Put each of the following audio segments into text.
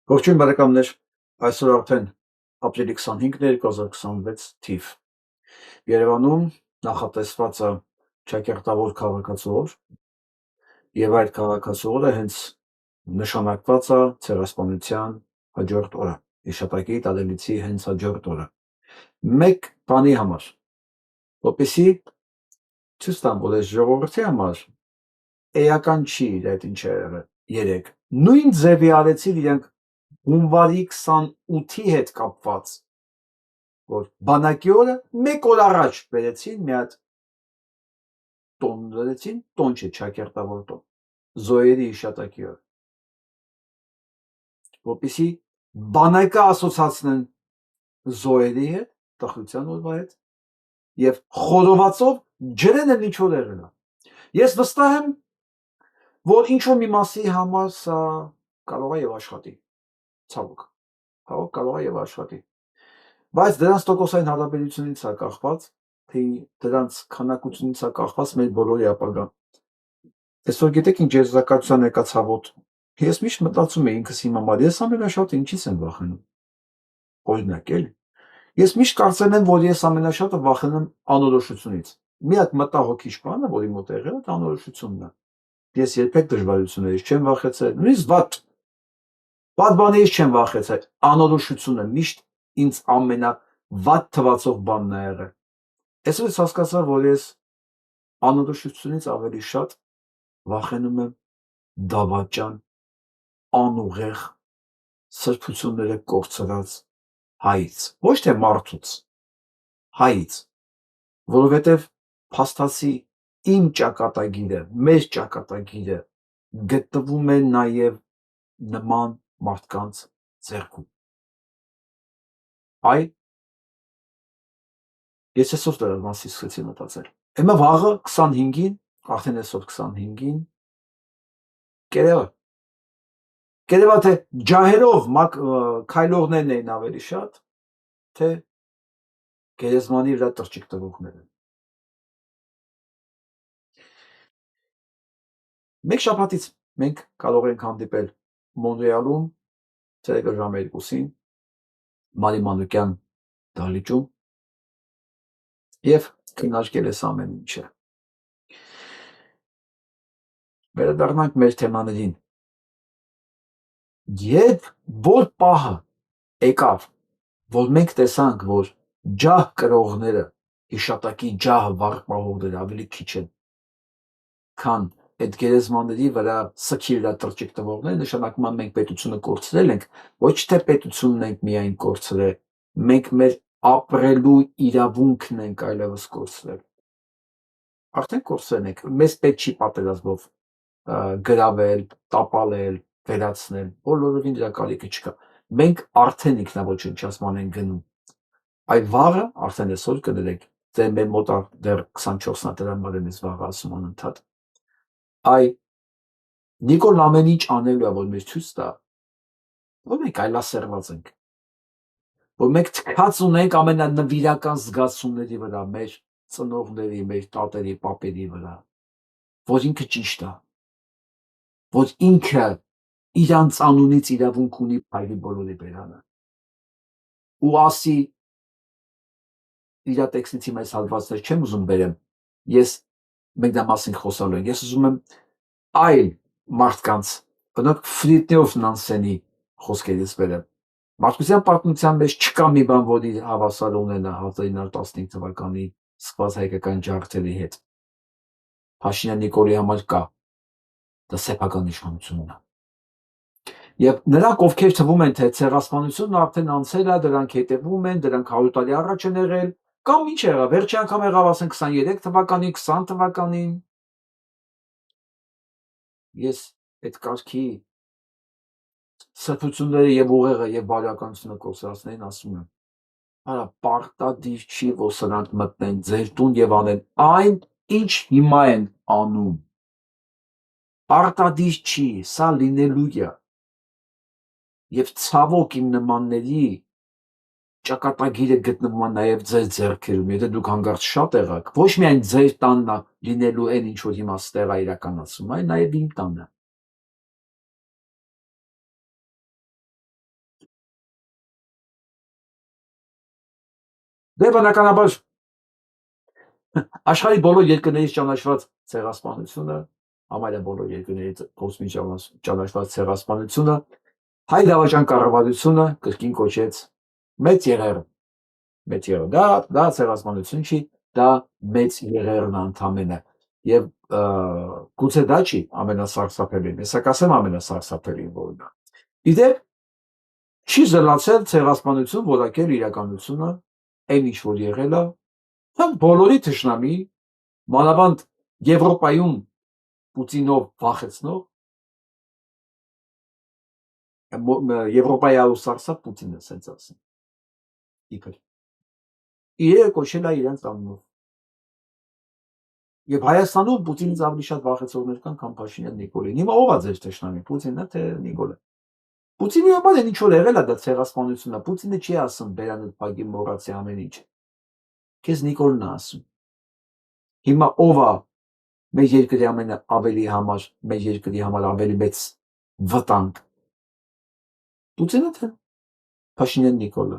Ողջույն բարեկամներ, այսօր արդեն ապրիլի 25-ն է 2026 թիվ։ Երևանում նախատեսված է ճակերտավոր քաղաքացու օր, եւ այդ քաղաքացու օրը հենց նշանակված է ցեղասպանության հաջորդ օրը, հիշատակի տալելիցի հենց հաջորդ օրը։ Մեկ բանի համար, որպեսզի ցույց տամ, որ այս ժողովրդի համար էական չի այդ ինչ է եղել երեք։ Նույն ձևի արեցին իրենք հունվարի 28-ի հետ կապված, որ բանակի օրը մեկ օր առաջ բերեցին մի հատ տոն դրեցին, տոն չէ, ճակերտավոր տոն, զոհերի հիշատակի օր, որպեսզի բանակը ասոցացնեն զոհերի հետ, տխրության օրվա հետ, եւ խորովածով ջրեն էլ ինչ որ եղել է։ Ես վստահ եմ, որ ինչ որ մի մասի համար սա կարող է եւ աշխատի, ցավոք, կարող է եւ աշխատի, բայց դրանց տոկոսային հարաբերությունից է կախված, թե դրանց քանակությունից է կախված մեր բոլորի ապագան։ Այսօր գիտեք ինչ եզրակացության եկա ցավոտ։ Ես միշտ մտածում եմ ինքս իմ համար, ես ամենաշատը ինչից եմ վախենում։ Օրինակ էլի։ Ես միշտ կարծել եմ, որ ես ամենաշատը վախենում անորոշությունից։ Մի հատ մտահոգիչ բան է, որի մոտ եղել է, դա անորոշությունն է։ Ես երբեք դժվարություններից չեմ վախեցել, նույնիսկ վատ բաներից չեմ վախեցել, անորոշությունը միշտ ինձ ամենավատ թվացող բանն է եղել։ Այսօր ես հասկացա, որ ես անորոշությունից ավելի շատ վախենում եմ դավաճան, անուղեղ, սրբությունները կորցրած հայից, ոչ թե մարդուց, հայից, որովհետև փաստացի իմ ճակատագիրը, մեր ճակատագիրը գտնվում է նաև նման մարդկանց ձեռքում։ Այ ես այսօր դրա մասին սկսեցի մտածել։ Հիմա վաղը 25-ին, արդեն այսօր 25-ին կերևա թե ջահերով քայլողներն էին ավելի շատ, թե գերեզմանի վրա տրճիկ տվողները։ Մեկ շաբաթից մենք կարող ենք հանդիպել Մոնրեալում ցերեկը ժամը 2-ին Մարի Մանուկյան դահլիճում եւ քննարկել այս ամեն ինչը։ Վերադառնանք մեր թեմաներին։ Երբ որ պահը եկավ, որ մենք տեսանք, որ ջահ կրողները, հիշատակի ջահը վառ պահողները ավելի քիչ են, քան այդ գերեզմանների վրա սքի վրա տրճիկ տվողները, նշանակում է մենք պետությունը կորցրել ենք, ոչ թե պետությունն ենք միայն կորցրել, մենք մեր ապրելու իրավունքն ենք այլևս կորցրել։ Արդեն կորցրել ենք, մեզ պետք չի պատերազմով գրավել, տապալել, վերացնել, բոլորովին դրա կարիքը չկա։ Մենք արդեն ինքնաոչնչացման ենք գնում։ Այ վաղը արդեն այսօր կներեք, դե մեր մոտ դեռ 24-ն է դրամալ եմ ես վաղը ասում անընդհատ։ Այ Նիկոլ ամեն ինչ անելու է, որ մեր ցույց տա, որ մենք այլասերված ենք, որ մենք թքած ունենք ամենանվիրական զգացումների վրա, մեր ծնողների, մեր տատերի, պապերի վրա, որ ինքը ճիշտ է, որ ինքը իրանց անունից իրավունք ունի փայլի բոլորի բերանը։ Ու ասի իր տեքստից իմ այս հատվածներ չեմ ուզում բերեմ, մենք դա մասին խոսալու ենք, ես ուզում եմ այլ մարդկանց, բնակ Ֆրիդրիխ Նանսենի խոսքերից բերեմ։ Մարդկության պատմության մեջ չկա մի բան, որ իր հավասար ունենա 1915 թվականի սկսված հայկական ջարդերի հետ։ Փաշինյան Նիկոլի համար կա, դա սեփական իշխանությունն է։ Եվ նրանք, ովքեր թվում են, թե ցեղասպանությունն արդեն անցել է, դրանք հետևում են, դրանք 100 տարի առաջ են եղել, կամ ինչ եղավ, վերջի անգամ եղավ ասեն 23 թվականին, 20 թվականին։ Ես այդ կարգի սրբությունները եւ ուղեղը եւ բարոյականությունը կորցրածներին ասում եմ, արա պարտադիր չի, որ սրանք մտնեն ձեր տուն եւ անեն այն, ինչ հիմա են անում։ Պարտադիր չի, սա լինելու է։ Եվ ցավոք իմ նմանների ճակատագիրը գտնվում է նաև ձեր ձեռքերում, եթե դուք հանկարծ շատ եղաք, ոչ միայն ձեր տանն է լինելու այն, ինչ որ հիմա ստեղ է իրականացում, այլ նաև իմ տանը։ Դե բնականաբար աշխարհի բոլոր երկրներից ճանաչված ցեղասպանությունը, համարյա բոլոր երկրներից կոսմի ճանաչված ցեղասպանությունը, հայ դավաճան կառավարությունը կրկին կոչեց մեծ եղեռ։ Մեծ եղեռ, դա ցեղասպանություն չի, դա մեծ եղեռն ընդամենը։ Եվ գուցե դա չի ամենասարսափելին, հեսա կասեմ ամենասարսափելին որն է։ Իդեպ չի զլացել ցեղասպանություն որակել իրականությունը, այն ինչ որ եղել է, բոլորի թշնամի, մանավանդ Եվրոպայում Պուտինով վախեցնող, Եվրոպայի սարսափ Պուտինը սենց ասեմ, իբր։ Իրերը կոչել է իրենց անունով։ Եվ Հայաստանում Պուտինից ավելի շատ վախեցողներ կան, քան Փաշինյան Նիկոլին։ Հիմա ով է ձեր թշնամի, Պուտինն է թե Նիկոլը։ Պուտինի համար այն ինչ որ եղել է դա ցեղասպանություն է։ Պուտինը չի ասում բերանդ փակի մոռացի ամեն ինչ։ Քեզ Նիկոլն է ասում։ Հիմա ով է մեր երկրի մեր երկրի համար ավելի մեծ վտանգ։ Պուտինը թե Փաշինյան Նիկոլը։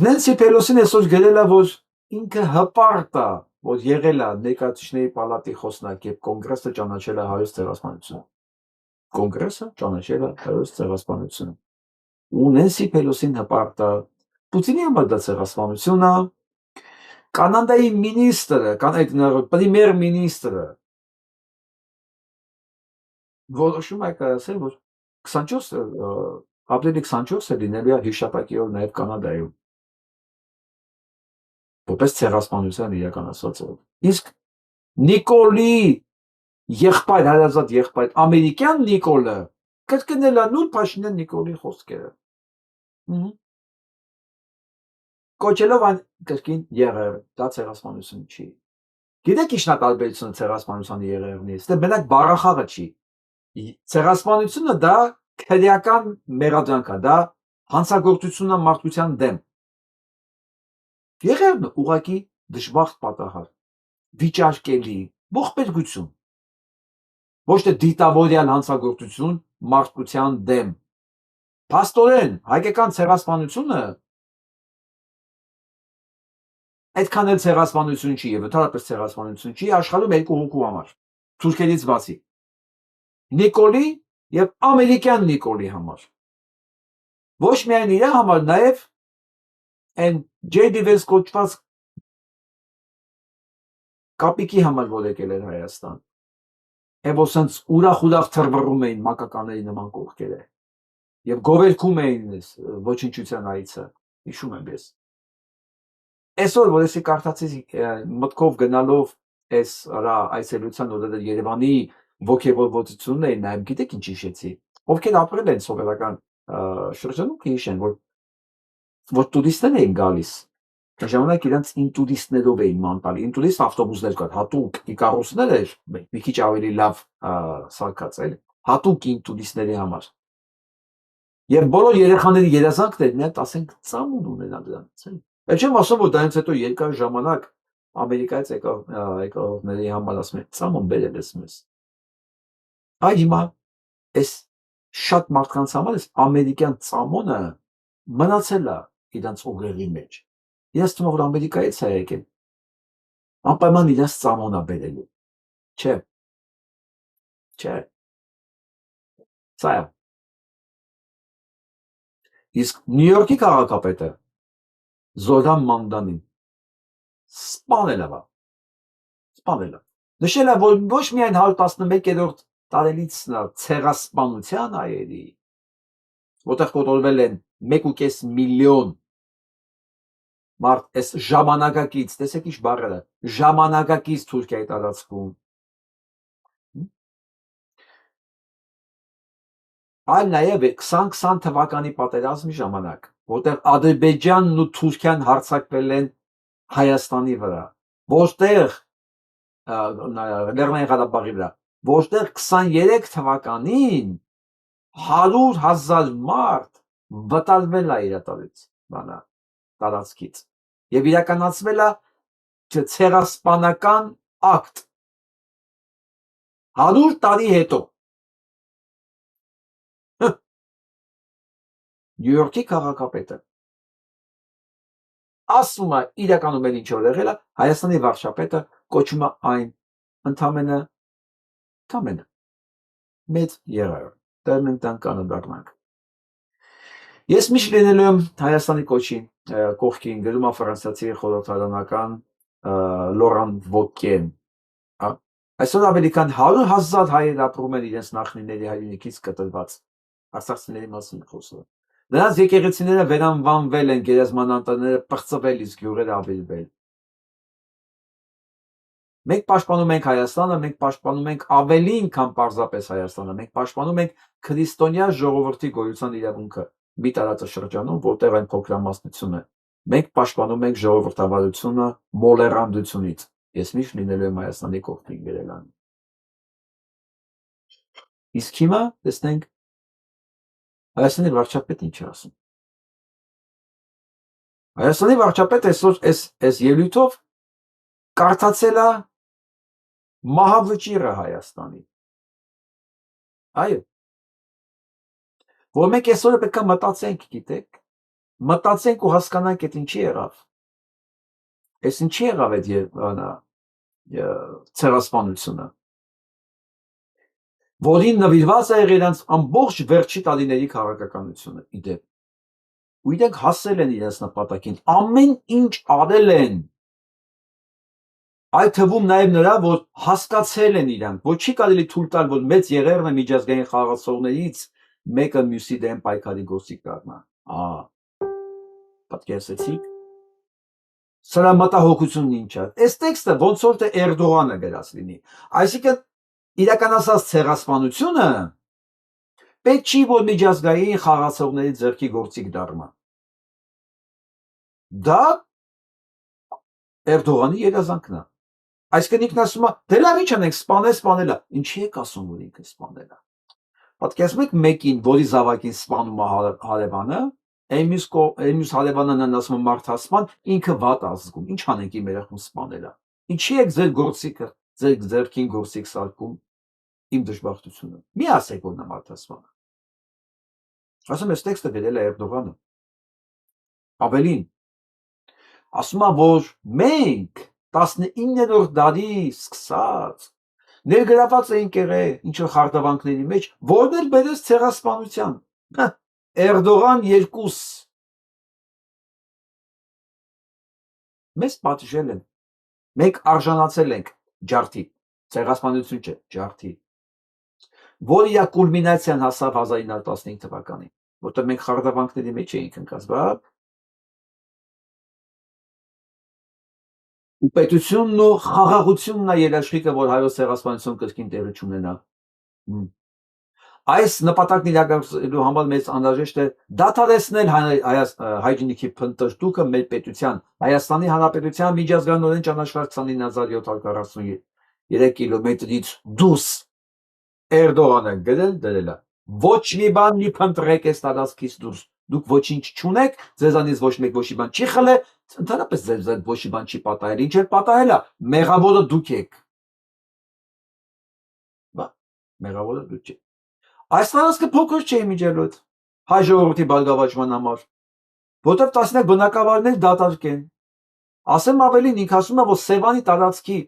Նենսի Պելոսին այսօր գրել է, որ ինքը հպարտ է, որ եղել է ներկայացուցիչների պալատի խոսնակ եւ կոնգրեսը ճանաչել է հայոց ցեղասպանությունը։ Կոնգրեսը ճանաչել է հայոց ցեղասպանությունը։ Ու Նենսի Պելոսին հպարտ է։ Պուտինի համար դա ցեղասպանություն է։ Կանադայի մինիստրը, պրեմիեր մինիստրը որոշում է կայացել, որ 24 ապրիլի 24-ը լինելու է հիշատակի օր նաև Կանադայում։ Որպես ցեղասպանության իրականացված օր։ Իսկ Նիկոլի եղբայր, հարազատ եղբայր, ամերիկյան Նիկոլը կրկնել է նույն Փաշինյան Նիկոլի խոսքերը։ Կոչելով այն կրկին եղեռ, դա ցեղասպանություն չի։ Գիտեք ինչն է տարբերությունը ցեղասպանության եղեռնից։ Դե մենակ բառախաղը չի։ Ցեղասպանությունը դա քրեական մեղադրանք է, դա հանցագործություն է մարդկության դեմ։ Եղեռնը ուղղակի դժբախտ պատահար, վիճարկելի, ողբերգություն։ Ոչ թե դիտավորյալ հանցագործություն մարդկության դեմ։ Փաստորեն հայկական ցեղասպանությունը այդքան էլ ցեղասպանություն չի եւ ընդհանրապես ցեղասպանություն չի աշխարհում երկու հոգու համար։ Թուրքերից բացի։ Նիկոլի եւ ամերիկյան Նիկոլի համար։ Ոչ միայն իր համար, նաեւ այն J.D. Vance կոչված կապիկի համար, որ եկել էր Հայաստան։ Եվ ասենց ուրախ թրվռում էին մակականների նման կողքերը։ Եվ գովերքում էին ոչնչության այցը։ Հիշում եմ ես։ Այսօր որ ես կարդացի մտքով գնալով այս այցելության օրերը Երևանի ոգևորվածությունն էին նայում, գիտեք ինչ հիշեցի։ Ովքեր ապրել են սովետական շրջանում կհիշեն, որ տուրիստներ էին գալիս։ Ժամանակ իրանց ինտուրիստներով էին ման տալի։ Ինտուրիստ ավտոբուսներ կար, հատուկ Իկարոսներ էր, մի քիչ ավելի լավ սարքած էլ, հատուկ ինտուրիստների համար։ Եվ բոլոր երեխաների երազանքն էր մի հատ ասենք ծամոն ունենալ դրանից։ Էլ չեմ ասում, որ դրանից հետո երկար ժամանակ Ամերիկայից եկողների համար ասում են ծամոն բերել ես մեզ։ Այ հիմա այս շատ մարդկանց համար այս ամերիկյան ծամոնը մնացել է իրանց ուղեղի մեջ։ Ես թվում որ Ամերիկայից է եկել։ Անպայման իրաց ծամոն է բերելու։ Չէ։ Չէ։ Սա է։ Իսկ Նյու Յորքի քաղաքապետը Զորան Մանդանին սպանել է։ Սպանել է։ Նշել է, որ ոչ միայն 111-րդ տարելիցն է ցեղասպանության այերի, որտեղ կոտորվել են 1.5 միլիոն մարդ այս ժամանակակից, տեսեք ինչ բառերը, ժամանակակից Թուրքիայի տարածքում։ Այլ նաև 2020 թվականի պատերազմի ժամանակ, որտեղ Ադրբեջանն ու Թուրքիան հարձակվել են Հայաստանի վրա, որտեղ Լեռնային Ղարաբաղի վրա, որտեղ 23 թվականին 100,000 մարդ վտարվել է իր տարածքից եւ իրականացվել է ցեղասպանական ակտ 100 տարի հետո։ Նյու Յորքի քաղաքապետը ասում է իրականում էլ ինչ որ եղել է, Հայաստանի վարչապետը կոչում է այն ընդամենը մեծ եղարը։ Դա մենք տան կանոնակնանք։ Ես միշտ լինելու եմ Հայաստանի կոչին կողքին գրում է ֆրանսիացի խորհրդարանական Լորան Վոկեն։ Այսօր ավելի քան 100,000 հայեր ապրում են իրենց նախնիների հայրենիքից կտրված։ Արցախցիների մասին խոսում։ Նրանց եկեղեցիները վերանվանվել են, գերեզմանատները պրծվել, իսկ գյուղերը ավերվել։ Մենք պաշտպանում ենք Հայաստանը, մենք պաշտպանում ենք ավելին, քան պարզապես Հայաստանը, մենք պաշտպանում ենք քրիստոնյա ժողովրդի գոյության իրավունքը մի տարածաշրջանում, որտեղ այն փոքրամասնություն է։ Մենք պաշտպանում ենք ժողովրդավարությունը մոլեռանդությունից։ Ես միշտ լինելու եմ Հայաստանի կողքին գրել ան։ Իսկ հիմա տեսնենք Հայաստանի վարչապետը ինչ է ասում։ Հայաստանի վարչապետը այսօր այս ելույթով կարդացել է մահավճիռը Հայաստանի։ Այո։ Որ մենք այսօր պետք է մտածենք, գիտեք, մտածենք ու հասկանանք այդ ինչի եղավ։ Այս ինչի եղավ այդ ցեղասպանությունը, որին նվիրված է իրենց ամբողջ վերջի տարիների քաղաքականությունը, իդեպ։ Ու իրենք հասել են իրենց նպատակին, ամեն ինչ արել են։ Այդ թվում նաև նրա, որ հասկացել են իրանք, որ չի կարելի թույլ տալ, որ մեծ եղերնը միջազգային խաղացողներից մեկը մյուսի դեմ պայքարի գործիք դառնա։ Պատկերացրեցիք։ Սրա մտահոգությունն ինչ է։ Այս տեքստը ոնց որ թե Էրդողանը գրած լինի։ Այսինքն իրականացած ցեղասպանությունը պետք չի, որ միջազգային խաղացողների ձեռքի գործիք դառնա։ Դա Էրդողանի երազանքն է։ Այսինքն ինքն ասում է, դե լավ ինչ անենք, սպանելա։ Ինչի եք ասում, որ ինքը սպանել է։ Պատկերացնում եք մեկին, որի զավակին սպանում է հարևանը, այն մյուս հարևանն ասում է մարդասպան, ինքը վատ ազգում, ինչ անենք իմ երեխուն սպանել է։ Ինչի եք ձեր գործիքը, ձեր ձեռքին գործիք սարքում իմ դժբախտությունը։ Մի ասեք, որ նա մարդասպան է։ Ասում ես տեքստը գրել է Էրդողանը։ Ավելին, ասում է, որ մենք 19-րդ դարի սկսած ներգրաված էինք եղել ինչ-որ խարդավանքների մեջ, որն էլ բերեց ցեղասպանության։ Էրդողան 2 մեզ պատժել են։ Մենք արժանացել ենք ջարդի, ցեղասպանություն չէ, ջարդի, որը իր կուլմինացիան հասավ 1915 թվականին, որտեղ մենք խարդավանքների մեջ էինք ընկած, ու պետությունն ու խաղաղությունն է երաշխիքը, որ հայոց ցեղասպանություն կրկին տեղի չունենա։ Այս նպատակն իրականացնելու համար մեզ անհրաժեշտ է դադարեցնել հայրենիքի փնտրտուքը մեր պետության, Հայաստանի Հանրապետության միջազգայինորեն ճանաչված 29743 կիլոմետրից դուրս։ Էրդողանը դրել է։ Ոչ մի բան մի փնտրեք այս տարածքից դուրս։ Դուք ոչինչ չունեք, ձեզանից ոչ մեկ ոչի բան չի խլել, ընդհանրապես ձեզ ոչի բան չի պատահել, ինչ էլ պատահել է, մեղավորը դուք եք։ Մեղավորը դուք եք։ Այս տարածքը փոքր չէ միջելոց հայ ժողովրդի բարգավաճման համար, որտեղ տասնյակ բնակավայրներ դատարկ են։ Ասեմ ավելին, ինքը ասում է, որ Սևանի տարածքի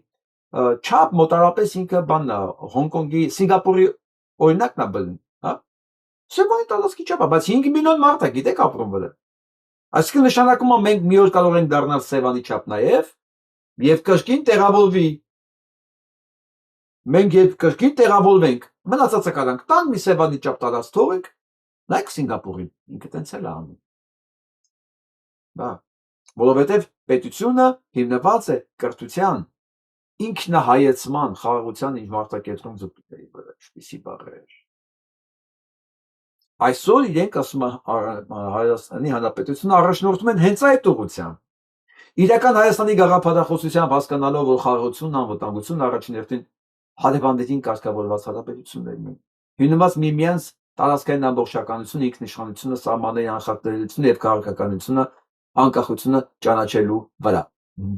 չափ մոտարապես ինքը բանն է, Հոնկոնգի, Սինգապուրի օրինակն է բերում, հա։ Սևանի տարածքի չափ է, բայց 5 միլիոն մարդ է, գիտեք ապրում վրա։ Այսինքն նշանակում է մենք մի օր կարող ենք դառնալ Սևանի չափ նաև եւ կրկին տեղավորվի։ Մենք երբ կրկին տեղավորվենք, մնացածը կարանք տանք մի Սևանի չափ տարած թողենք, նայեք Սինգապուրին, ինքը տենց էլ է անում։ Որովհետև պետությունը հիմնված է կրթության, ինքնահայեցման, խաղաղության իր մարտակերտում ձգտումների վրա, ինչպիսի բառեր։ Այսօր իրենք ասում են Հայաստանի Հանրապետությունը առաջնորդում են հենց այդ ուղղությամբ։ Իրական Հայաստանի գաղափարախոսությամբ հասկանալով, որ խաղաղությունն, անվտանգությունն առաջին հերթին հարևաններին կարգավորված հարաբերություններն են։ Հիմնված միմյանց տարածքային ամբողջականությունը, ինքնիշխանությունը, սահմանների անխախտելիությունը եւ քաղաքականությունը, անկախությունը ճանաչելու վրա։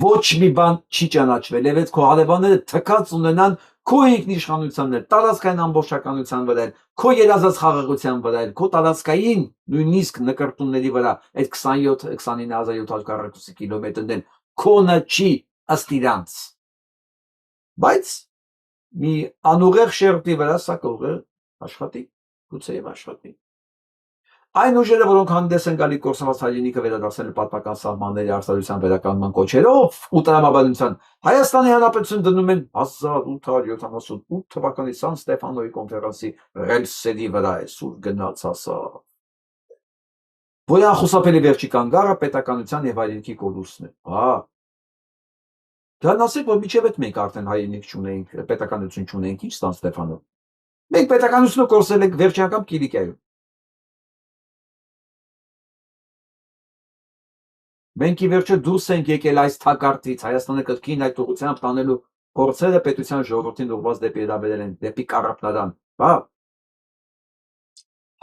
Ոչ մի բան չի ճանաչվել, եւ այդ քո հարևանները թքած ունենան քո ինքնիշխանությանն էլ, տարածքային ամբողջականության վրա էլ, քո երազած խաղաղության վրա էլ, քո տարածքային նույնիսկ նկարտումների վրա այդ 27-29700 քառակուսի կիլոմետրն էլ քոնը չի ըստ իրանց։ Բայց մի անուղեղ շերտի վրա սա կողը աշխատի, գուցե եւ աշխատի։ Այն ուժերը, որոնք հանդես են գալի կորսված հայրենիքը վերադարձնել պատմական սահմանների արտադրության վերականգնման կոչերով ու տրամաբանության, Հայաստանի Հանրապետություն դնում են 1878 թվականի Սան Ստեֆանոյի կոնֆերանսի ռելսերի վրա է սուր գնաց ասա։ Որի անխուսափելի վերջի կանգառը պետականության եւ հայրենիքի կորուստն է։ Դրան ասեք, որ միջև այդ մենք արդեն հայրենիք չունենք, պետականություն չունենք, ինչ Սան Ստեֆանո։ Մենք պետականությունը կորսել ենք վերջի անգամ Կիլիկիայում։ Մենք ի վերջո դուրս ենք եկել այս թակարդից, Հայաստանը կրկին այդ ուղղությամբ տանելու փորձերը պետության ժողովրդին ուղղված դեպի հրավերել են, դեպի կառապնարան,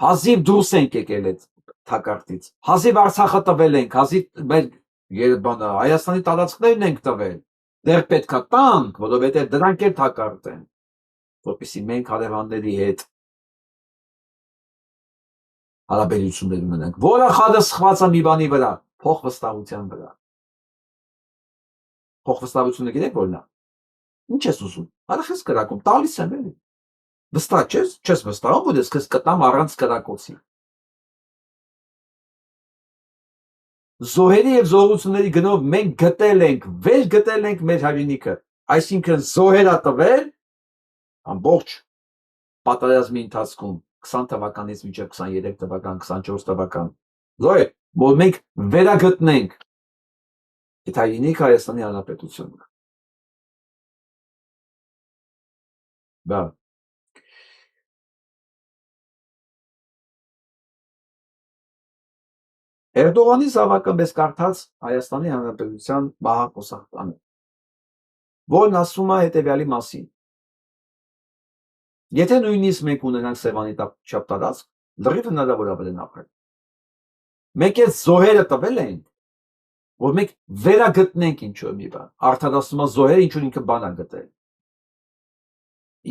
հազիվ դուրս ենք եկել այդ թակարդից, հազիվ Արցախը տվել ենք, հազիվ մեր Հայաստանի տարածքներն ենք տվել, դեռ պետքա տանք, որովհետև դրանք էլ թակարդ են, որպեսզի մենք հարևանների հետ հարաբերություններ ունենանք, որը խադը սխված է մի բանի վրա, փոխվստահության վրա։ Փոխվստահությունը գիտեք որն է։ Ինչ ես ուզում։ Արա քեզ կրակում, տալիս եմ էլի։ Վստահ չես վստահում, որ ես քեզ կտամ առանց կրակոցի։ Զոհերի եւ զոհությունների գնով մենք գտել ենք, վեր գտել ենք մեր հայրենիքը, այսինքն զոհերա տվել ամբողջ պատերազմի ընթացքում 20 թվականից մինչև 23 թվական, 24 թվական։ Զոհ որ մենք վերագտնենք այդ հայրենիքը Հայաստանի Հանրապետությունը։ Դա Էրդողանի զավակը մեզ կարդաց Հայաստանի Հանրապետության մահակոսակցանը, որն ասում է հետևյալի մասին. Եթե նույնիսկ մենք ունենանք Սևանի չափ տարածք, լրիվ հնարավոր է վրան ապրել։ Մենք այդ զոհերը տվել ենք, որ մենք վերագտնենք ինչ-որ մի բան։ Արդարացնում է զոհերը, ինչ-որ ինքը բան է գտել։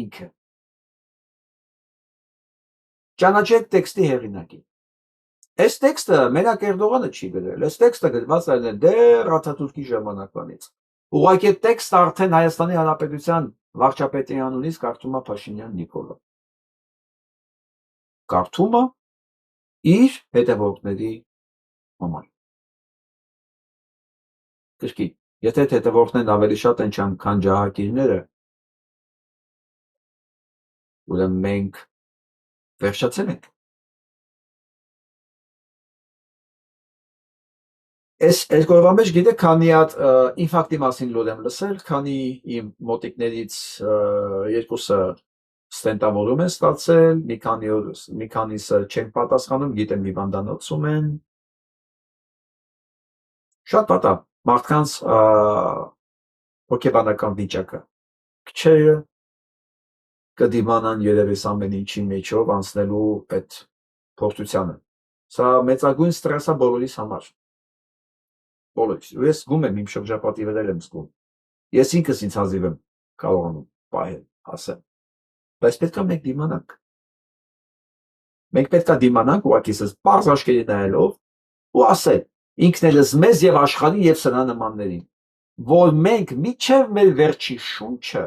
Ինքը։ Ճանաչեք տեքստի հեղինակին։ Այս տեքստը մենակ Էրդողանը չի գրել, այս տեքստը գրված է դեռ Աթաթուրքի ժամանակվանից։ Ուղղակի տեքստը արդեն Հայաստանի Հանրապետության վարչապետի անունից կարդում է Փաշինյան Նիկոլը։ Կարդում է իր հետևորդների համար։ Կրկին, եթե հետևորդներն ավելի շատ են քան ջահակիրները, ուրեմն մենք վերջացել ենք։ Այս երկրորդ մեջ գիտեք, քանի հատ ինֆակտի մասին լուր եմ լսել, քանի իմ մոտիկներից երկուսը ստենտավորում են ստացել, մի քանիսը չեն պատասխանում, գիտեմ հիվանդանոցում են։ Շատ վատ է մարդկանց հոգեբանական վիճակը։ Քչերը կդիմանան երևի ամեն ինչի մեջով անցնելու այդ փորձությանը։ Սա մեծագույն ստրես է բոլորիս համար։ Բոլորիս։ Ես զգում եմ իմ շրջապատի վրա եմ զգում։ Ես ինքս ինձ հազիվ եմ կարողանում պահել, ասեմ։ Բայց պետք է մենք դիմանանք։ Մենք պետք է դիմանանք ուղղակի պարզ աչքերի նայելով ու ասել ինքներս մեզ եւ աշխարհին եւ սրա նմաններին, որ մենք միչև մեր վերջի շունչը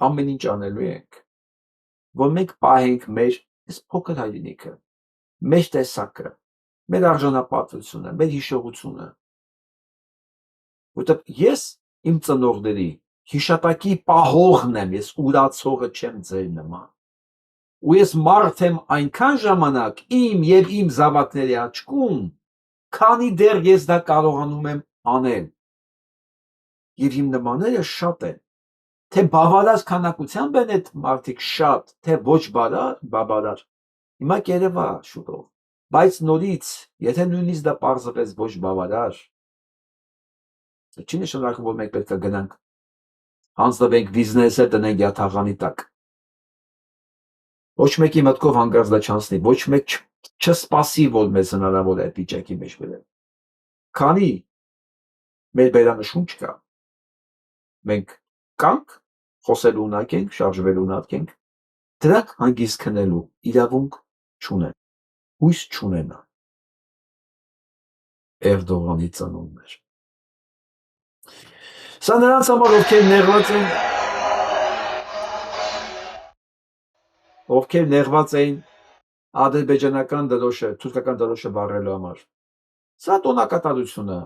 ամեն ինչ անելու ենք, որ մենք պահենք մեր այս փոքր հայրենիքը, մեր տեսակը, մեր արժանապատվությունը, մեր հիշողությունը, որտեղ ես իմ ծնողների հիշատակի պահողն եմ, ես ուրացողը չեմ ձեր նման, ու ես մարդ եմ այնքան ժամանակ իմ եւ իմ զավակների աչքում, քանի դեռ ես դա կարողանում եմ անել, եւ իմ նմանները շատ են, թե բավարար քանակությամբ են այդ մարդիկ շատ, թե ոչ բավարար, հիմա կերևա շուտով, բայց նորից, եթե նույնիսկ դա պարզվեց ոչ բավարար, չի նշանակում, որ մենք պետք է գնանք, հանձնվենք բիզնեսը տնենք յաթաղանի տակ, ոչ մեկի մտքով հանկարծ դա չանցնի, ոչ մեկ չսպասի, որ մեզ հնարավոր է այդ վիճակի մեջ բերել, քանի մեր բերանը շունչ կա, մենք կանք խոսելու ունակ ենք, շարժվելու ունակ ենք, դրանք հանգիստ քնելու իրավունք չունեն, հույս չունենա։ Էրդողանի ծնունդներ։ Սա նրանց համար, ովքեր նեղված էին ադրբեջանական դրոշը, թուրքական դրոշը վառելու համար։ Սա տոնակատարությունը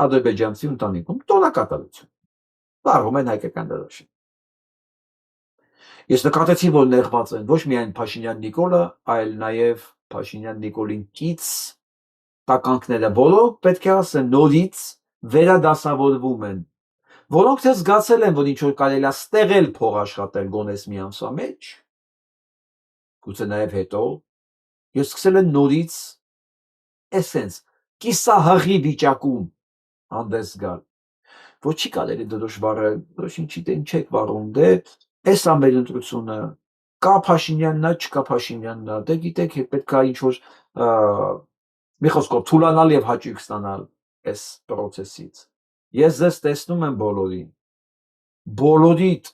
ադրբեջանցի ընտանիքում, տոնակատարություն։ Վառում են հայկական դրոշը։ Ես նկատեցի, որ նեղված են ոչ միայն Փաշինյան Նիկոլը, այլ նաև Փաշինյան Նիկոլին կից տականքները, որոնք պետք է ասեն նորից վերադասավորվում են, որոնք թե զգացել են, որ ինչ որ կարելի է ստեղել փող աշխատել գոնես մի ամսվա մեջ, գուցե նաև հետո, եւ սկսել են նորից էսենց կիսահղի վիճակում հանդես գալ, որ չի կարելի դրոշ վառել, դրոշ ինչի դեն չեք վառում, դե էս է մեր ընտրությունը, կա Փաշինյանն է, չկա Փաշինյանն է, դե գիտեք, պետք է ինչ որ մի խոսքով թուլանալ եւ հաճույք ստանալ այս process-ից։ Ես ձեզ տեսնում եմ բոլորիդ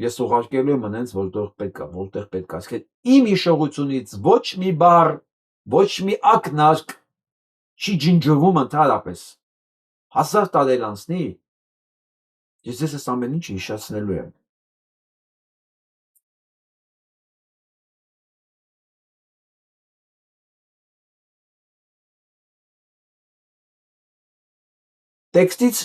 ես ուղարկելու եմ հենց որտեղ պետք է, ասել իմ հիշողությունից ոչ մի բառ, ոչ մի ակնարկ չի ջնջվում ընդհանրապես։ 1000 տարի անցնի, ես այս ամեն ինչը հիշեցնելու եմ։ Տեքստից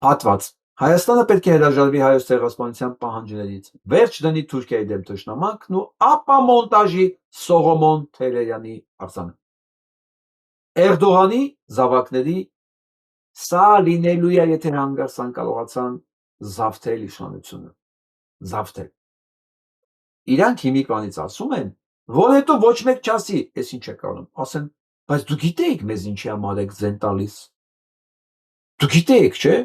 հատված Հայաստանը պետք է հրաժարվի հայոց ցեղասպանության պահանջներից, վերջ դնի Թուրքիայի դեմ թշնամանքն ու ապա մոնտաժի Սողոմոն Թեհրերյանի արձանը։ Էրդողանի զավակների սա լինելու է, եթե հանգարցան կարողացան զավթել իշխանությունը, զավթել։ Իրանք հիմիկվանից ասում են, որ հետո ոչ մեկ չասի, ես ինչ է կարող, ասեն, բայց դու գիտեիք մեզ ինչի համար եք ձեն տալիս։ Դու գիտեիք, չէ՞,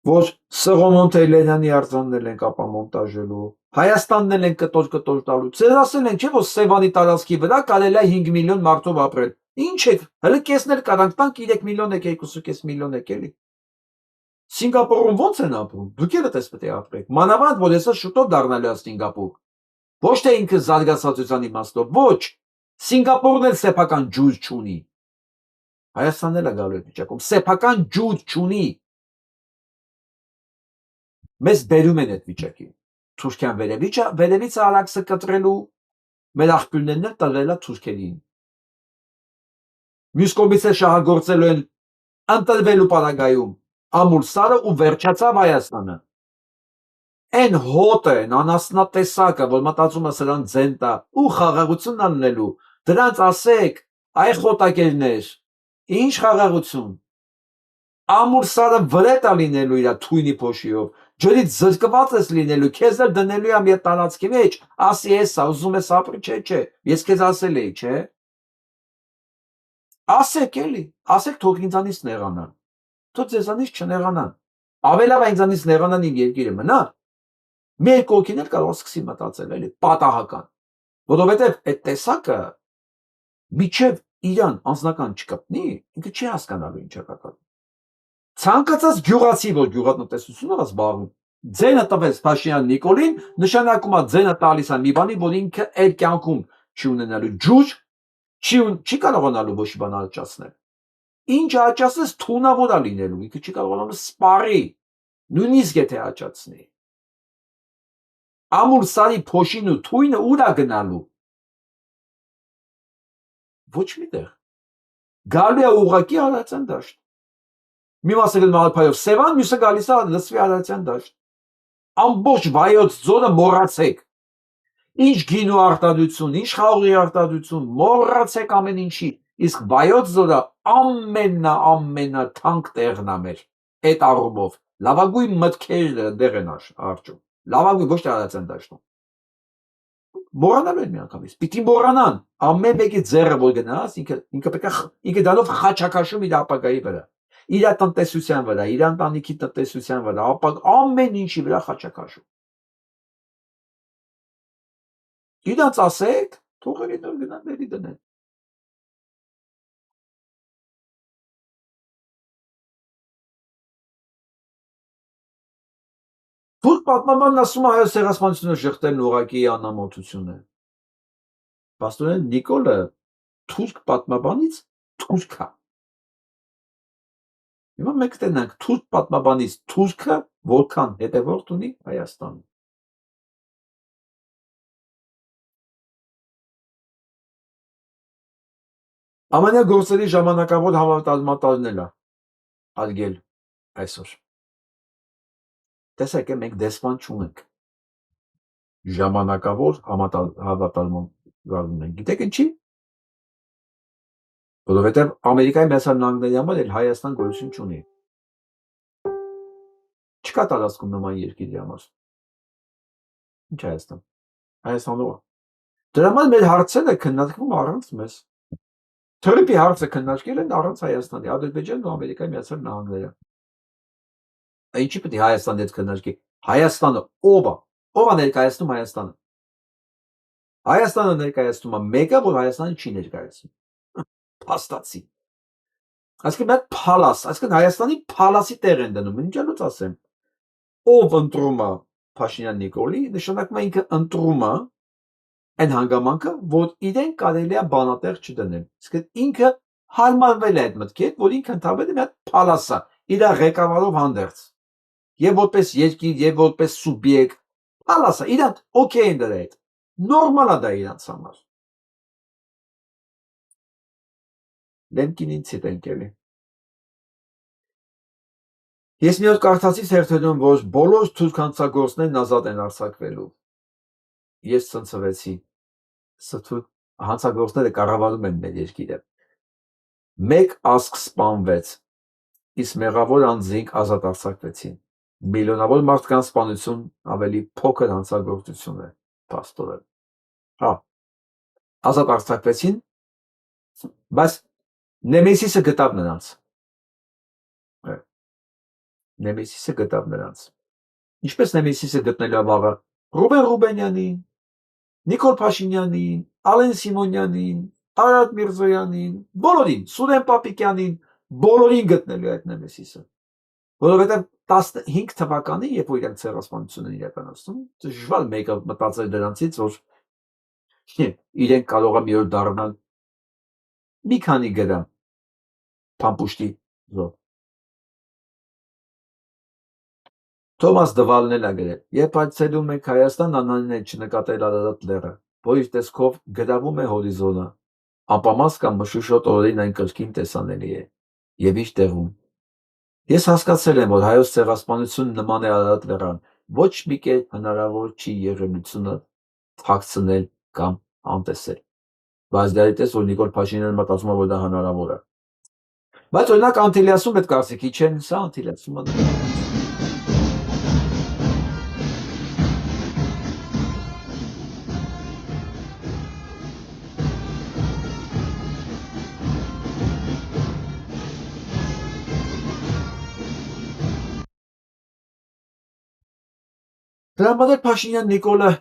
որ Սողոմոն Թեհրերյանի արձանն ենք ապա մոնտաժելու, Հայաստանն են կտոր տալու։ Ձեզ ասել են, չէ՞, որ Սևանի տարածքի վրա կարելի է 5 միլիոն մարդով ապրել։ Ինչ եք, հələ կեսներ կարանք տանք 3 միլիոն եք, 2.5 միլիոն եք էլի։ Սինգապուրում ո՞նց են ապրում։ Դուք էլ այդպես պետք է ապրեք։ Մանավանդ որ հեսա շուտով դառնալու է Սինգապուր։ Ոչ թե ինքը զարգացածության իմաստով, ոչ։ Սինգապուրն էլ սեփական ջուր չունի։ Հայաստանն էլ է գալու այդ վիճակում, սեփական ջուր չունի։ Մեզ բերում են այդ վիճակի։ Թուրքիան վերևից արաքսը կտրելու, մեր աղբյուրներն էլ տրվել է թուրքերին։ Մյուս կողմից էլ շահագործելու են ընտրվելու պարագայում ամուր սարը ու վերջացավ Հայաստանը։ Այն հոտը, անասնատեսակը, որ մտածում է սրան ձեն տա ու խաղաղություն անելու, դրանց ասեք, այ խոտակերներ, ինչ խաղաղություն։ Ամուր սարը վրետ է լինելու իր թույնի փոշիով, ջրից զրկված ես լինելու, քեզ էլ դնելու եմ իդ տարածքի մեջ, ասի էսա, ուզում ես ապրի, չէ, ես քեզ ասել էի, չէ։ Ասեք էլի, ասեք թող ինձանից նեղանան, թող ձեզանից չնեղանան, ավելավ է ինձանից նեղանան իմ երկիրը մնա, մեր կողքին էլ կարող սկսի մտածել էլի, պատահական, որովհետև այդ տեսակը միջև իրան անձնական չկպնի, ինքը չի հասկանալու ինչ է կատարվում։ Ցանկացած գյուղացի, որ գյուղատնտեսությունով է զբաղվում, ձենը տվեց Փաշինյան Նիկոլին, նշանակում է ձենը տալիս է մի բանի, որ ինքը այդ կյանքում չի ունենալու ջուր, չի կարողանալու ոչ մի բան աճացնել։ Ինչ աճացնես թունավոր է լինելու, ինքը չի կարողանալու սպառի, նույնիսկ եթե աճացնի։ Ամուր սարի փոշին ու թույնը ուր է գնալու։ Ոչ միտեղ։ Գալու է ուղղակի Արարատյան դաշտ։ Մի մասը գնում Ալփայով Սևան, մյուսը գալիս է լսվի Արարատյան դաշտ։ Ամբողջ Վայոց ձորը մոռացեք։ Ինչ գինու արտադրություն, ինչ խաղողի արտադրություն, մոռացեք ամեն ինչի։ Իսկ Վայոց ձորը ամենաթանկ տեղն է մեր այդ առումով։ Լավագույն մտքերը դեղ են արճում։ Լավագույն ոչ թե Արարատյան դաշտում։ Մոռանալու են միանգամից։ Պիտի մոռանան։ Ամեն մեկի ձեռը որ գնաց, ինքը պետք է ինքը դանով խաչակաշում իր ապագայի վրա։ Իր տնտեսության վրա, իր ընտանիքի տնտեսության վրա, ամեն ինչի վրա խաչակաշում։ Իրանց ասեք, թողերի նոր գնան ելի դնեն։ Թուրք պատմաբանն ասում է հայոց ցեղասպանությունը շղթելն ուղղակի անամոթություն է։ Պաստորեն Նիկոլը թուրք պատմաբանից թուրք է։ Հիմա մենք տենանք թուրք պատմաբանից թուրքը որքան հետևորդ ունի Հայաստանում։ Ամենագործելի ժամանակավոր համատարմատարն էլ է արգել այսօր։ Տեսեք, մենք դեսպան չունենք։ Ժամանակավոր համատարման գարուն ենք։ Գիտեք ինչի՞։ Որովհետև Ամերիկայի Միացյալ Նահանգների համար էլ Հայաստան գոյություն չունի։ Չկա տարածքում նման երկրի համար։ Ինչ Հայաստան։ Հայաստանով։ Դրա համար մեր հարցերը քննարկվում առանց մեզ։ Թրիմպի հարցը քննարկել են առանց Հայաստանի, Ադրբեջանն ու Ամերիկայի Միացյալ Նահանգները։ Ինչի պետք է Հայաստանի հետ քննարկի։ Հայաստանը ով է։ Ով է ներկայացնում Հայաստանը։ Հայաստանը ներկայացնում է մեկը, որ Հայաստանը չի ներկայացնում։ Փաստացի։ Այսինքն մենք փալաս, այսինքն Հայաստանի փալասի տեղ են դնում, ինչ անուց ասեմ։ Ով ընտրում է Փաշինյան Նիկոլի, նշանակում է ինքը ընտրում է այն հանգամանքը, որ իրեն կարելի է բանատեղ չդնել։ Իսկ ինքը հարմարվել է այդ մտքի հետ, որ ինքը ընդհանրապես մի հատ փալաս է, իր ղեկավարով հանդերձ։ Եվ որպես երկիր, եւ որպես սուբյեկտ, փալաս է, իրանք օքեյ են դրա հետ։ Նորմալ է դա իրանց համար։ Լեմկինին ցիտենք էլի։ Ես մի օր կարդացի թերթերում, որ բոլոր թուրք հանցագործներն ազատ են արձակվելու։ Ես ցնցվեցի։ Սա հանցագործները կառավարում են մեր երկիրը։ Մեկ ազգ սպանվեց, իսկ մեղավոր անձինք ազատ արձակվեցին։ Միլիոնավոր մարդկանց սպանություն ավելի փոքր հանցագործություն է, պաստորը։ Հա, ազատ արձակվեցին, բայց Նեմեսիսը գտավ նրանց։ Նեմեսիսը գտավ նրանց։ Ինչպես Նեմեսիսը գտնելու վաղը Ռուբեն Ռուբենյանին, Նիկոլ Փաշինյանին, Ալեն Սիմոնյանին, Արարատ Միրզոյանին, բոլորին, Սուրեն Պապիկյանին, բոլորին գտնելու այդ Նեմեսիսը։ Որովհետև 15 թվականին, երբ որ իրենք ցեղասպանություն են իրականացնում, դժվար մեկը մտածել դրանցից, որ իրենք կարող է մի օր դառնալ մի քանի գրամ փամփուշտի զոհ։ Թոմաս Դվալն էլ է գրել. Երբ այցելում եք Հայաստան, անանին է չնկատել Արարատ լեռը, որ իր տեսքով գրավում է հորիզոնը, ապամաս կամ մշուշոտ օրերին այն կրկին տեսանելի է, եւ իր տեղում։ Ես հասկացել եմ, որ հայոց ցեղասպանությունը նման է Արարատ լեռան, ոչ մի կերպ հնարավոր չի եղելությունը թաքցնել կամ անտեսել։ Բայց դեռ որ Նիկոլ Փաշինյանը մտածում է, որ դա հնարավոր է։ Բայց օրինակ Անտիլիասում այդ կարծիքի չեն, սա Անտիլիասում է։ Դրա համար Փաշինյան Նիկոլը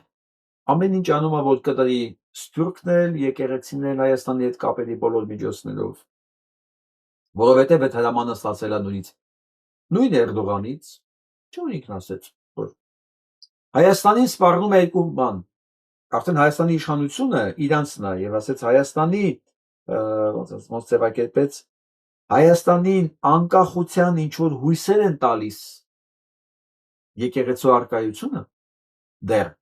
ամեն ինչ անում է, որ կտրի սփյուռքնել, եկեղեցիներն Հայաստանի հետ կապերի բոլոր միջոցներով։ Որովհետև այդ հրամանը ստացել է նույն Էրդողանից, չէ՞ ինքն ասեց, որ Հայաստանին սպառնում է երկու բան։ Արդեն Հայաստանի իշխանությունը իրանցն է եւ ասեց Հայաստանի ոնց ձևակերպեց Հայաստանին անկախության ինչ որ հույսեր են տալիս եկեղեցու արկայությունը դեռ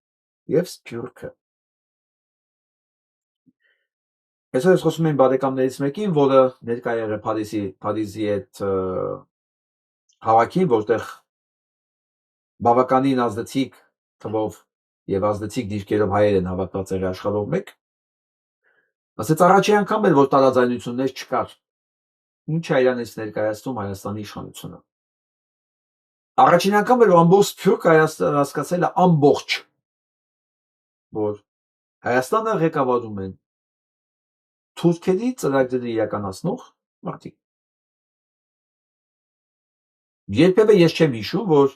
եւ սփյուռքը։ Այսօր ես խոսում եմ բարեկամներից մեկին, որը ներկա եղել Փարիզի այդ հավաքին, որտեղ բավականին ազդեցիկ թվով եւ ազդեցիկ դիրքերով հայեր են հավաքված եղել աշխարհով մեկ։ Ասեց առաջի անգամ էր, որ տարաձայնություններ չկար։ Ինչ է իրանից ներկայացնում Հայաստանի իշխանությունը։ Առաջին անգամ էր, որ ամբողջ սփյուռք հասկացել է ամբողջ, որ Հայաստանը ղեկավարում են թուրքերի ծրագրերը իրականացնող մարդիկ։ Երբևէ ես չեմ հիշում, որ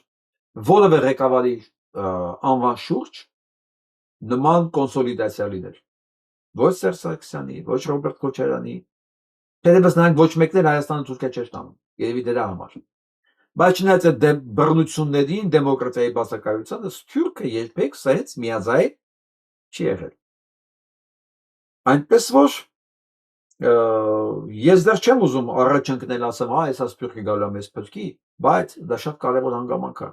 որևէ ղեկավարի անվան շուրջ նման կոնսոլիդացիա լիներ։ Ոչ Սերժ Սարգսյանի, ոչ Ռոբերտ Քոչարյանի, թերևս նրանք ոչ մեկն էլ Հայաստանը թուրքիա չէր տանում, երևի դրա համար։ Բայց չնայած այդ բռնություններին, դեմոկրատիայի բացակայությանը, Սփյուռքը երբեք սենց միաձայն չի եղել։ Այնպես որ ես դեռ չեմ ուզում առաջ ընկնել ասեմ, հեսա Սփյուռքը գալու է մեզ փրկի, բայց դա շատ կարևոր հանգամանք է,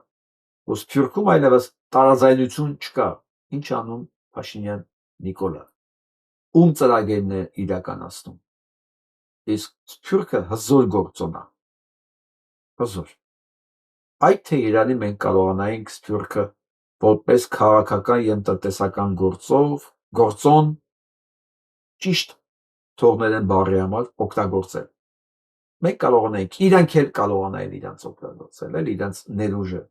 որ Սփյուռքում այլևս տարաձայնություն չկա, ինչ անում Փաշինյան Նիկոլը, ում ծրագիրն է իրականացնում, իսկ Սփյուռքը հզոր գործոն է, հզոր, այդ թե Իրանի մենք կարողանայինք Սփյուռքը որպես քաղաքական և տնտեսական գործոն ճիշտ թողնել են բառի համար օգտագործել, մենք կարողանայինք, իրանք էլ կարողանային իրանց օգտագործել, էլ իրանց ներուժը,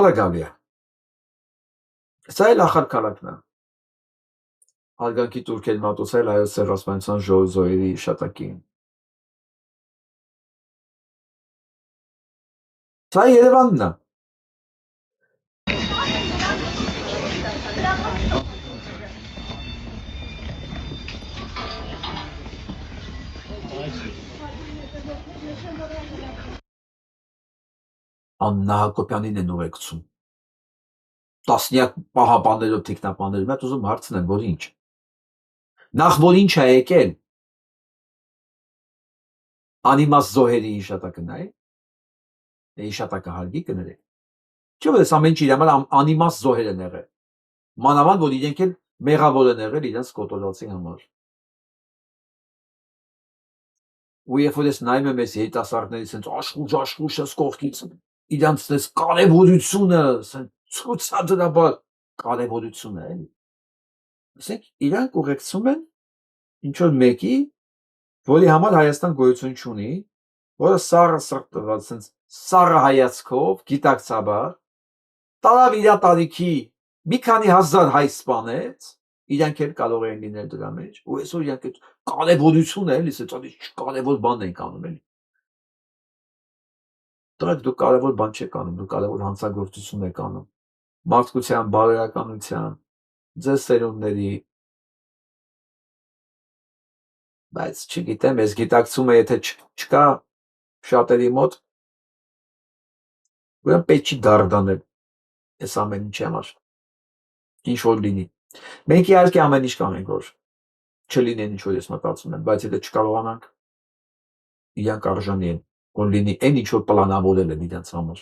օրը գալի է, սա էլ ախար քարակն է, հարգանքի տուրքեր մատուցել Հայոց Ցեղասպանության զոհերի հիշատակին, սա Երևանն է, Աննա Հակոբյանին են ուղեկցում, տասնյակ պահապաններով, թիկնապաններով, մատ ուզում հարցնեմ, որ ինչ, նախ որ ինչ է եկել, անիմաստ զոհերի հիշատակը նայ, հիշատակը հարգի կներեք, չէ՞ որ ես ամեն ինչ իր համար անիմաստ զոհեր են եղել, մանավանդ որ իրենք էլ մեղավոր են եղել իրենց կոտորածի համար, ու երբ որ ես նայում եմ այս երիտասարդների սենց աշխուժ ես կողքից, իրանց այս կարևորությունը, ցուցադրաբար կարևորությունը էլի, ասենք իրանք ուղեկցում են ինչ որ մեկի, որի համար Հայաստան գոյություն չունի, որը սառը սրտված, սենց սառը հայացքով, գիտակցաբար, տարավ իրա տարիքի մի քանի հազար հայ սպանեց, իրանք էլ կարող են լինել դրա մեջ, ու այսօր իրանք այդ կարևորությունը էլի, սենց կարևոր բան ենք անում էլի, դրանք դուք կարևոր բան չեք անում, դուք կարևոր հանցագործություն եք անում, մարդկության, բարոյականության, ձեզ սերունդների, բայց չգիտեմ, ես գիտակցում եմ, եթե չկա շատերի մոտ, ուրեմն պետք չի դարդանել այս ամեն ինչի համար, ինչ որ լինի, մենք իհարկե ամեն ինչ կանենք, որ չլինեն ինչ որ ես մտածում եմ, բայց եթե չկարողանանք, իրանք արժանի են, որ լինի այն ինչ որ պլանավորել են իրենց համար,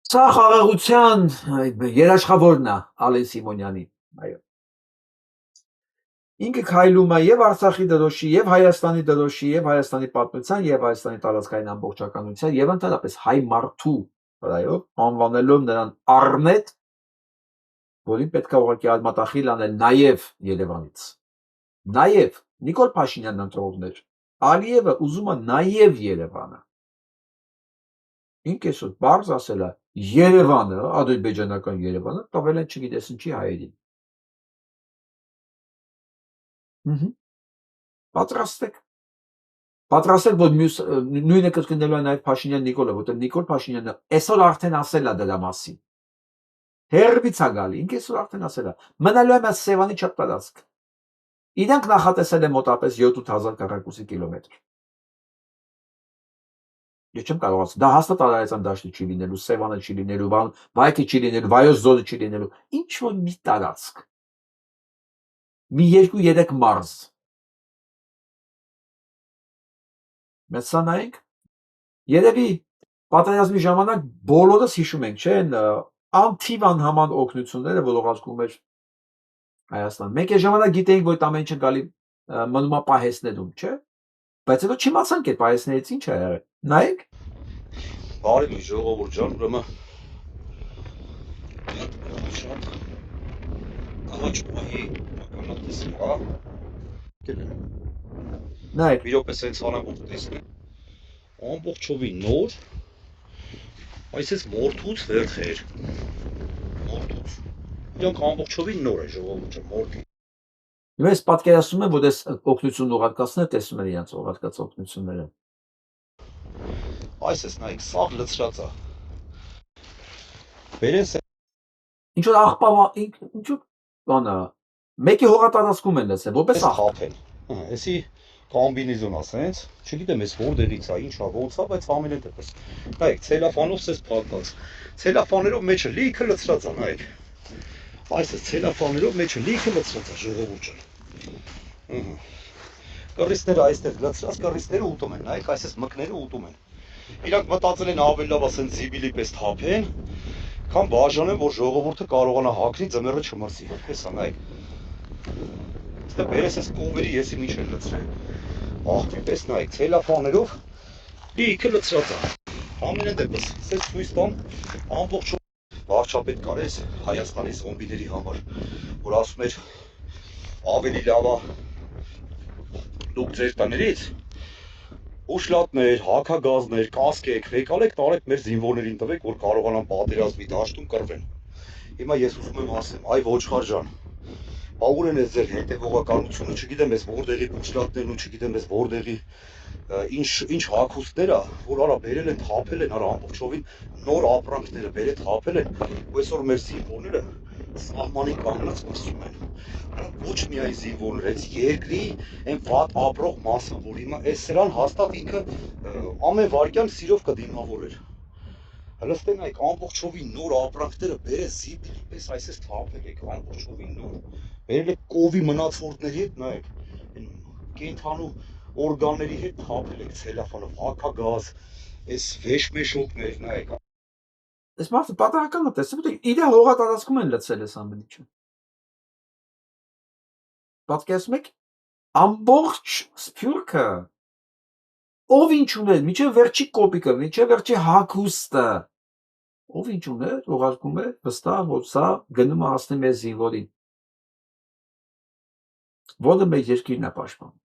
սա խաղաղության երաշխավորն է Ալեն Սիմոնյանի, այո, ինքը քայլում է եւ Արցախի դրոշի, եւ Հայաստանի դրոշի, եւ Հայաստանի պատմության, եւ Հայաստանի տարածքային ամբողջականության, եւ ընդհանրապես հայ մարդու վրայով, անվանելով նրան առնետ, որին պետք է ուղղակի արմատախիլ անել նաեւ Երևանից, նաեւ Նիկոլ Փաշինյանն ընտրողներ, Ալիևը ուզում է նաեւ Երևանը, ինքը այսօր բարձ ասել է Երևանը, ադրբեջանական Երևանը տվել են չգիտես ինչի հայերին, պատրաստեք, որ նույնը կրկնելու է նաև Փաշինյան Նիկոլը, որտեղ Նիկոլ Փաշինյանը այսօր արդեն ասել է դրա մասին, հերբից է գալի, ինքը այսօր արդեն ասել է, մնալու է մեծ Սևանի շատ տարածք, իրանք նախատեսել են մոտապես 7-8 հազար քառակուսի կիլոմետր, ես չեմ կարող ասել, դա հաստատ Արարատյան դաշտը չի լինելու, Սևանը չի լինելու, Բայկը չի լինելու, Վայոց ձորը չի լինելու, ինչ որ մի տարածք, մի 2-3 մարզ, մեծ սա նայենք, երևի պատերազմի ժամանակ բոլորս հիշում ենք, չէ, անթիվ անհաման օգնությունները, որ ուղարկում էր Հայաստան, մենք այս ժամանակ գիտեինք, որ այդ ամեն ինչը գալի մնում է պահեսներում, չէ, բայց հետո չիմացանք այդ պահեսներից ինչ է եղել, նայենք, բարի մի ժողովուրդ ջան, ուրեմն շատ կանաչուհի ականատեսում, հա։ նայեք, մի րոպե սենց անեմ որ տեսնեմ։ Ամբողջովին նոր, այսպես մորթուց վերթեր։ Մորթուց։ Իրանք ամբողջովին նոր է ժողովուրդ ջան, մորթի։ ես պատկերացնում եմ, որ այս օգնությունն ուղարկածները տեսնում են իրենց ուղարկած օգնությունները։ Այսպես նայեք, սաղ լցրած է։ Բերես ինչ որ աղբավա, ինչ որ բանը, Մեկի հողատարածքում են լցել, որպես աղ։ Թափեն։ Էսի կոմբինեզոն ասենց, չգիտեմ էս որտեղից է, ինչա, ոնց է, բայց ամենը դեպս։ Նայեք, ցելոֆանով սես փակված։ Ցելոֆաներով մեջը լիքը լցրած է, նայեք։ Այս է ցելոֆաներով մեջը լիքը լցրած է, ժողովուրդ ջան։ Կռիստները այստեղ լցրած, կռիստները ուտում են, նայեք, այսպես մկները ուտում են։ Իրանք մտածել են ավելի լավ ասեն զիբիլի պես թափեն, քան բաժանեն, որ ժողովուրդը կարողանա հագնի ձմեռը չմրսի։ Հեսա նայեք։ Ստե բերես այս կովերի եսի ինչ են լցրել։ Աղբի պես նայեք, ցելոֆաներով լիքը լցրած է։ Ամենը դեպս, սես ցույց տամ ամբողջ վարչապետ կար էս Հայաստանի զոմբիների համար, որ ասում էր ավելի լավ է դուք ձեր տներից ուշլատներ, հակագազներ, կասկեք, եկալեք տարեք մեր զինվորներին տվեք, որ կարողանան պատերազմի դաշտում կռվեն։ Հիմա ես ուզում եմ ասեմ, այ ոչխար ջան, ուր են ձեր հետևողականությունը, չգիտեմ ես որտեղի ուշլատներն ու չգիտեմ ես որտեղի ինչ հագուստներ է, որ արա բերել են, թափել են, արա ամբողջովին նոր ապրանքները բերել թափել են, ու այսօր մեր զինվորները սահմանի կանգնած մրսում են։ Ոչ միայն զինվորներ, այս երկրի այն վատ ապրող մասը, որ հիմա այս սրան հաստատ ինքը ամեն վարքյան սիրով կդիմավորեր։ Հլստեն այք ամբողջովին նոր ապրանքները բերես զիբիլի պես այսպես թափել եք ամբողջովին նոր։ Բերել եք կովի մնացորդների հետ, նայեք, կենթանու օրգանների հետ թափել եք ցելոֆանով, հակագազ, այս վեշմեշոկներ, նայեք։ Այս մարդը պատահական է տեսել, որ իր հողատարածքում են լցել այս ամեն ինչը։ Պատկերացնում եք, ամբողջ սփյուռքը ով ինչ ուներ, միջև վերջի կոպիկը, միջև վերջի հագուստը, ով ինչ ուներ, ուղարկում է վստահ, որ սա գնում է հասնի մեր զինվորին, որը մեր երկիրն է պաշտպանում։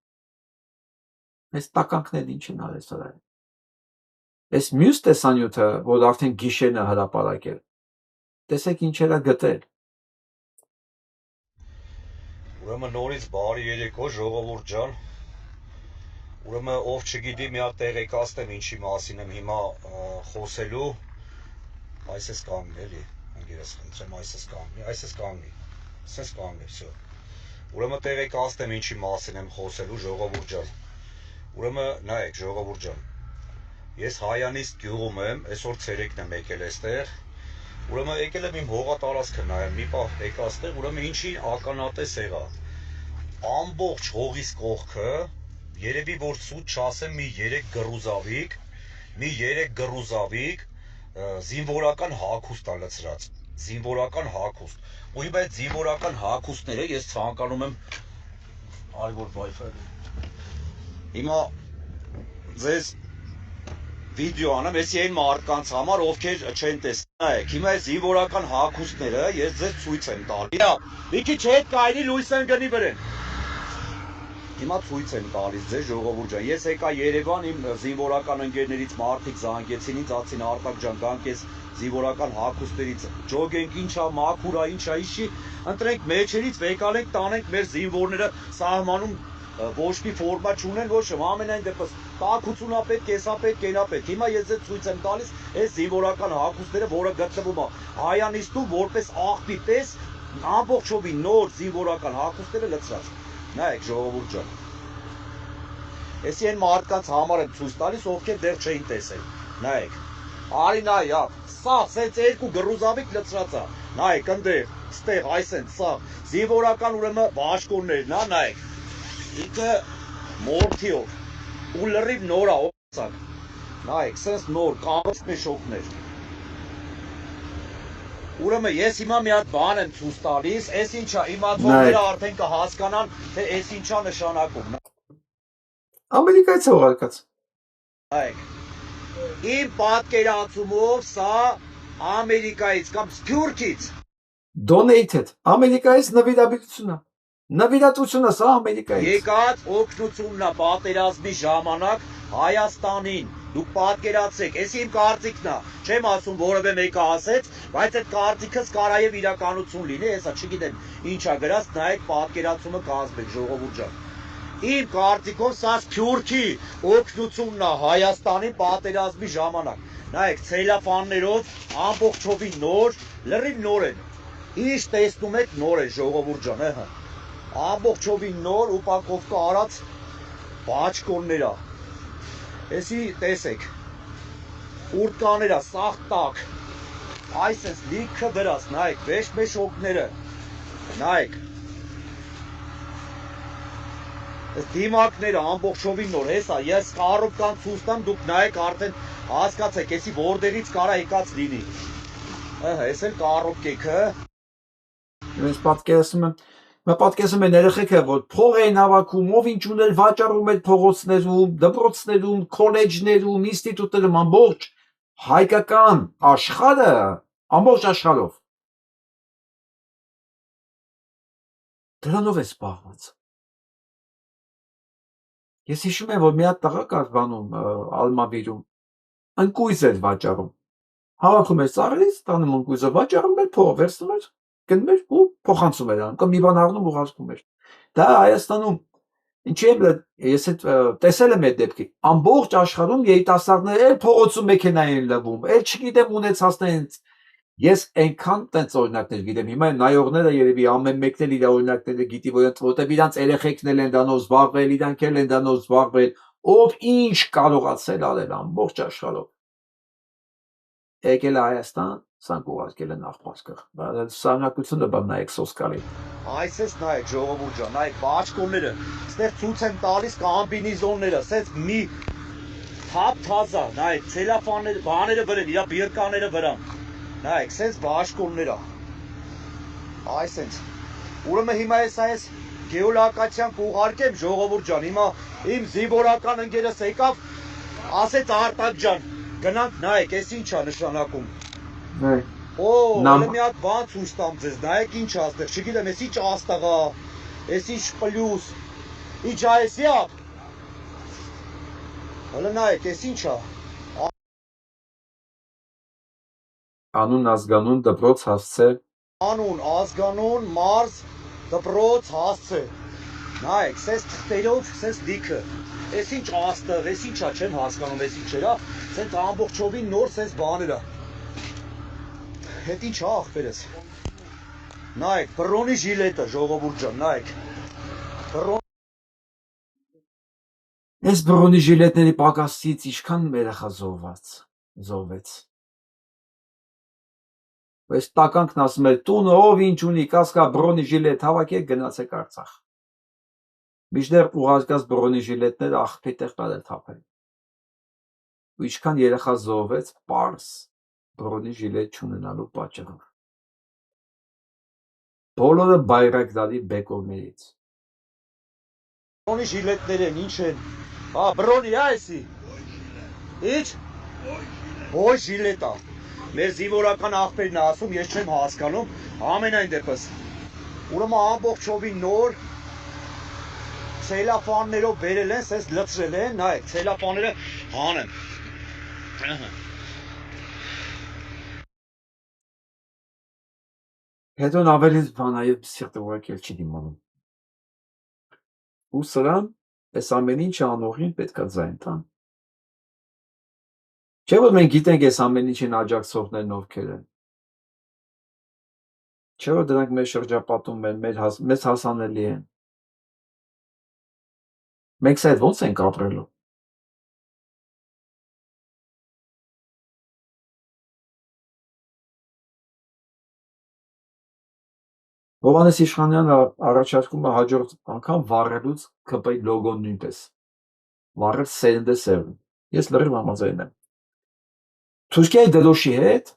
Այս տականքներն ինչ են արել սրանք։ Այս մյուս տեսանյութը, որ արդեն գիշերն է հրապարակել, տեսեք ինչեր է գտել։ Ուրեմն նորից բարի երեկո ժողովուրդ ջան։ Ուրեմն ով չգիտի մի հատ տեղեկացնեմ ինչի մասին եմ հիմա խոսելու։ Այսպես կանգնի էլի, ընկերս խնդրեմ այսպես կանգնի, սենց կանգնի, всё։ Ուրեմն տեղեկացնեմ ինչի մասին եմ խոսելու ժողովուրդ ջան։ Ուրեմն նայեք ժողովուրդ ջան։ Ես Հայանիստ գյուղում եմ, այսօր ցերեկն եմ եկել այստեղ։ Ուրեմն եկել եմ իմ հողատարածքը նայեմ, մի պահ եկա այստեղ, ուրեմն ինչի ականատես եղա։ Ամբողջ հողիս կողքը, երևի որ սուտ չասեմ, մի 3 գրուզավիկ զինվորական հագուստ ա լցրած, զինվորական հագուստ։ Ու հիմա այդ զինվորական հագուստները ես ցանկանում եմ արի որ Wi-Fi։ Հիմա ձեզ վիդեո անեմ, էսի այն մարդկանց համար, ովքեր չեն տեսել։ Նայեք, հիմա այս զինվորական հագուստները ես ձեզ ցույց եմ տալիս։ Իրա, մի քիչ հետ կայնի լույս են գնի վրան։ Հիմա ցույց եմ տալիս ձեզ ժողովուրդ ջան։ Ես եկա Երևան իմ զինվորական ընկերներից մարդիկ զանգեցին ինձ, ասին Արտակ ջան, գանք ես զինվորական հագուստերից ջոգենք, ինչա, մաքուր է, ինչա, իշի, ընտրենք մեջերից, վեկալենք, տանենք մեր զինվորները սահմանում ոչ մի ֆորմա չունեն, ոչ ամենայն դեպս տաքությունա պետք, կեսա պետք, կենա պետք։ Հիմա ես ձեզ ցույց եմ տալիս այս զինվորական հագուստները, որը գտնվում է Հայանիստում որպես աղբի պես ամբողջովին նոր զինվորական հագուստները լցրած։ Նայեք ժողովուրդ ջան։ Էսի այն մարդկանց համար եմ ցույց տալիս, ովքեր դեռ չէին տեսել։ Նայեք։ Արի նայ, սա սենց 2 գրուզավիկ լցրած է։ Նայեք, ընդեղ, ստեղ, այսեն, սա զինվորական ուրեմն բաշխորներն է, նայեք։ Ինքը մորթիով ու լրիվ նոր է օծակ։ Նայեք, սենց նոր կամս մեշոկներ։ Ուրեմն ես հիմա մի հատ բան եմ ցույց տալիս, այս ինչա իմացողները արդեն կհասկանան, թե այս ինչա նշանակում։ Ամերիկայից է ուղարկած։ Նայեք։ Իմ պատկերացումով սա Ամերիկայից կամ Սփյուռքից Donated, Ամերիկայից նվիրատվություն է։ Նվիրատվությունը սա Ամերիկայից։ Եկած օգնությունն է պատերազմի ժամանակ Հայաստանին։ Դուք պատկերացրեք, էս իմ կարծիքն է։ Չեմ ասում որևէ մեկը ասեց, բայց այդ կարծիքս կարայև իրականություն լինի, հեսա չգիտեմ ինչա գրած, նայեք պատկերացումը կազմեք ժողովուրդ ջան։ Իմ կարծիքով սա Սփյուռքի օգնությունն է Հայաստանին պատերազմի ժամանակ։ Նայեք ցելոֆաններով ամբողջովին նոր, լրիվ նոր են։ Ինչ տեսնում եք նոր է ժողովուրդ ջան, ահա։ ամբողջովին նոր ուպակովկա արած բաճկոններ է։ Էսի տեսեք, ուրկաները սաղ տակ, այսպես լիքը դրած, նայեք, վեշ օկները, նայեք, այս դիմակները ամբողջովին նոր, հեսա, ես կառուպկան ցույց տամ, դուք նայեք արդեն հասկացեք, էսի որտեղից կարա եկած լինի։ Էս էլ կառուպկեքը։ Ես պատկերացնում են երեխեքը, որ փող էին հավաքում, ով ինչ ուներ վաճառում էր փողոցներում, դպրոցներում, քոլեջներում, ինստիտուտներում, ամբողջ հայկական աշխարհը, ամբողջ աշխարհով դրանով է զբաղված։ Ես հիշում եմ, որ մի հատ տղա կար բանում Ալմավիրում, ընկույզ էր վաճառում, հավաքում էր ծառերից, տանում ընկույզը վաճառում էր, փողը վերցնում էր, գնում էր ու փոխանցում էր անում, կամ մի բան առնում ուղարկում էր։ Դա Հայաստանում ինչի եմ ես տեսել եմ այդ դեպքի, ամբողջ աշխարհում երիտասարդները էլ փողոցում մեքենա են լվում, էլ չգիտեմ ունեցածներից։ Ես այնքան տենց օրինակներ գիտեմ, հիմա նայողները երևի ամեն մեկն էլ իր օրինակները գիտի, որտեղ իրանց երեխեքն էլ են դանով զբաղվել, իրանք էլ են դանով զբաղվել, ով ինչ կարողացել արել ամբողջ աշխարհով։ Եկել է Հայաստան, սանք ուղարկել են աղբասկը։ Սարունակությունը բան նայեք սոսկալի։ Այսպես նայեք ժողովուրդ ջան, նայեք բաճկոնները, այստեղ ցույց են տալիս կամբինեզոնները, ասես մի թափ թազա, նայեք ցելոֆանները, բաները վրան, իր բիրկաները վրան։ Նայեք, ասես բաճկոններ է։ Այսպես։ Ուրեմն հիմա այս գեոլոկացիան կուղարկեմ ժողովուրդ ջան, հիմա իմ զինվորական ընկերս եկավ, ասեց Արտակ ջան, գնանք նայեք, էս ինչ է նշանակում։ Նայեք։ Օ, հələ մի հատ բան ցույց տամ ձեզ, նայեք ինչ է այստեղ, չգիտեմ, էս ինչ աստղ է, էս ինչ պլյուս, ինչ է էսի է։ Հələ նայեք, էս ինչ է։ Անուն ազգանուն դպրոց հասցե։ Անուն ազգանուն մարզ դպրոց հասցե։ Նայեք, սես թղթերով, սես լիքը։ Էս ինչ աստղ, էս ինչ է, չեմ հասկանում, էս ինչ էր, սենց ամբողջովին նոր սենց բաներ է։ Հետ ինչ է ախպերս։ Նայեք, բռոնի ժիլետը ժողովուրդ ջան, նայեք։ Այս բռոնի ժիլետների պակասից ինչքան երեխա զոհվեց։ Այս տականքն ասում էր տունը ով ինչ ունի, կասկա բռոնի ժիլետ հավաքեք գնացեք Արցախ։ Մինչդեռ ուղարկած բռոնի ժիլետները աղբի տեղ տալ թափել։ Ու ինչքան երեխա զոհվեց պարզ բռոնի ժիլետ չունենալու պատճառով։ Բոլորը բայրակտարի բեկորներից։ Բռոնի ժիլետներ են, ինչ են։ Բռոնի է էսի։ Ինչ։ Ոյ ժիլետա։ Մեր զինվորական աղբերն ասում, ես չեմ հասկանում, ամենայն դեպս։ Ուրեմն ամբողջովին նոր ցելոֆաններով բերել են, սես լցրել են, նայեք, ցելոֆանները հանեմ։ Հետո ավելի բանայıb սիրտը ուղղակի չի դիմանում։ Ու սրան այս ամեն ինչը անողին պետքա ձայն տան։ Չէ՞ որ մենք գիտենք այս ամեն ինչին աջակցողներն ովքեր են։ Չէ՞ որ դրանք մեր շրջապատում են, մեզ հասանելի են։ Մենք սա ոնց ենք ապրելու։ Հովհաննես Իշխանյանը առաջարկում է հաջորդ անգամ վառելուց ԿՊ-ի լոգոն նույնպես։ Վառել սերնդե սերուն։ Ես լրիվ համաձայն եմ։ Թուրքիայի դրոշի հետ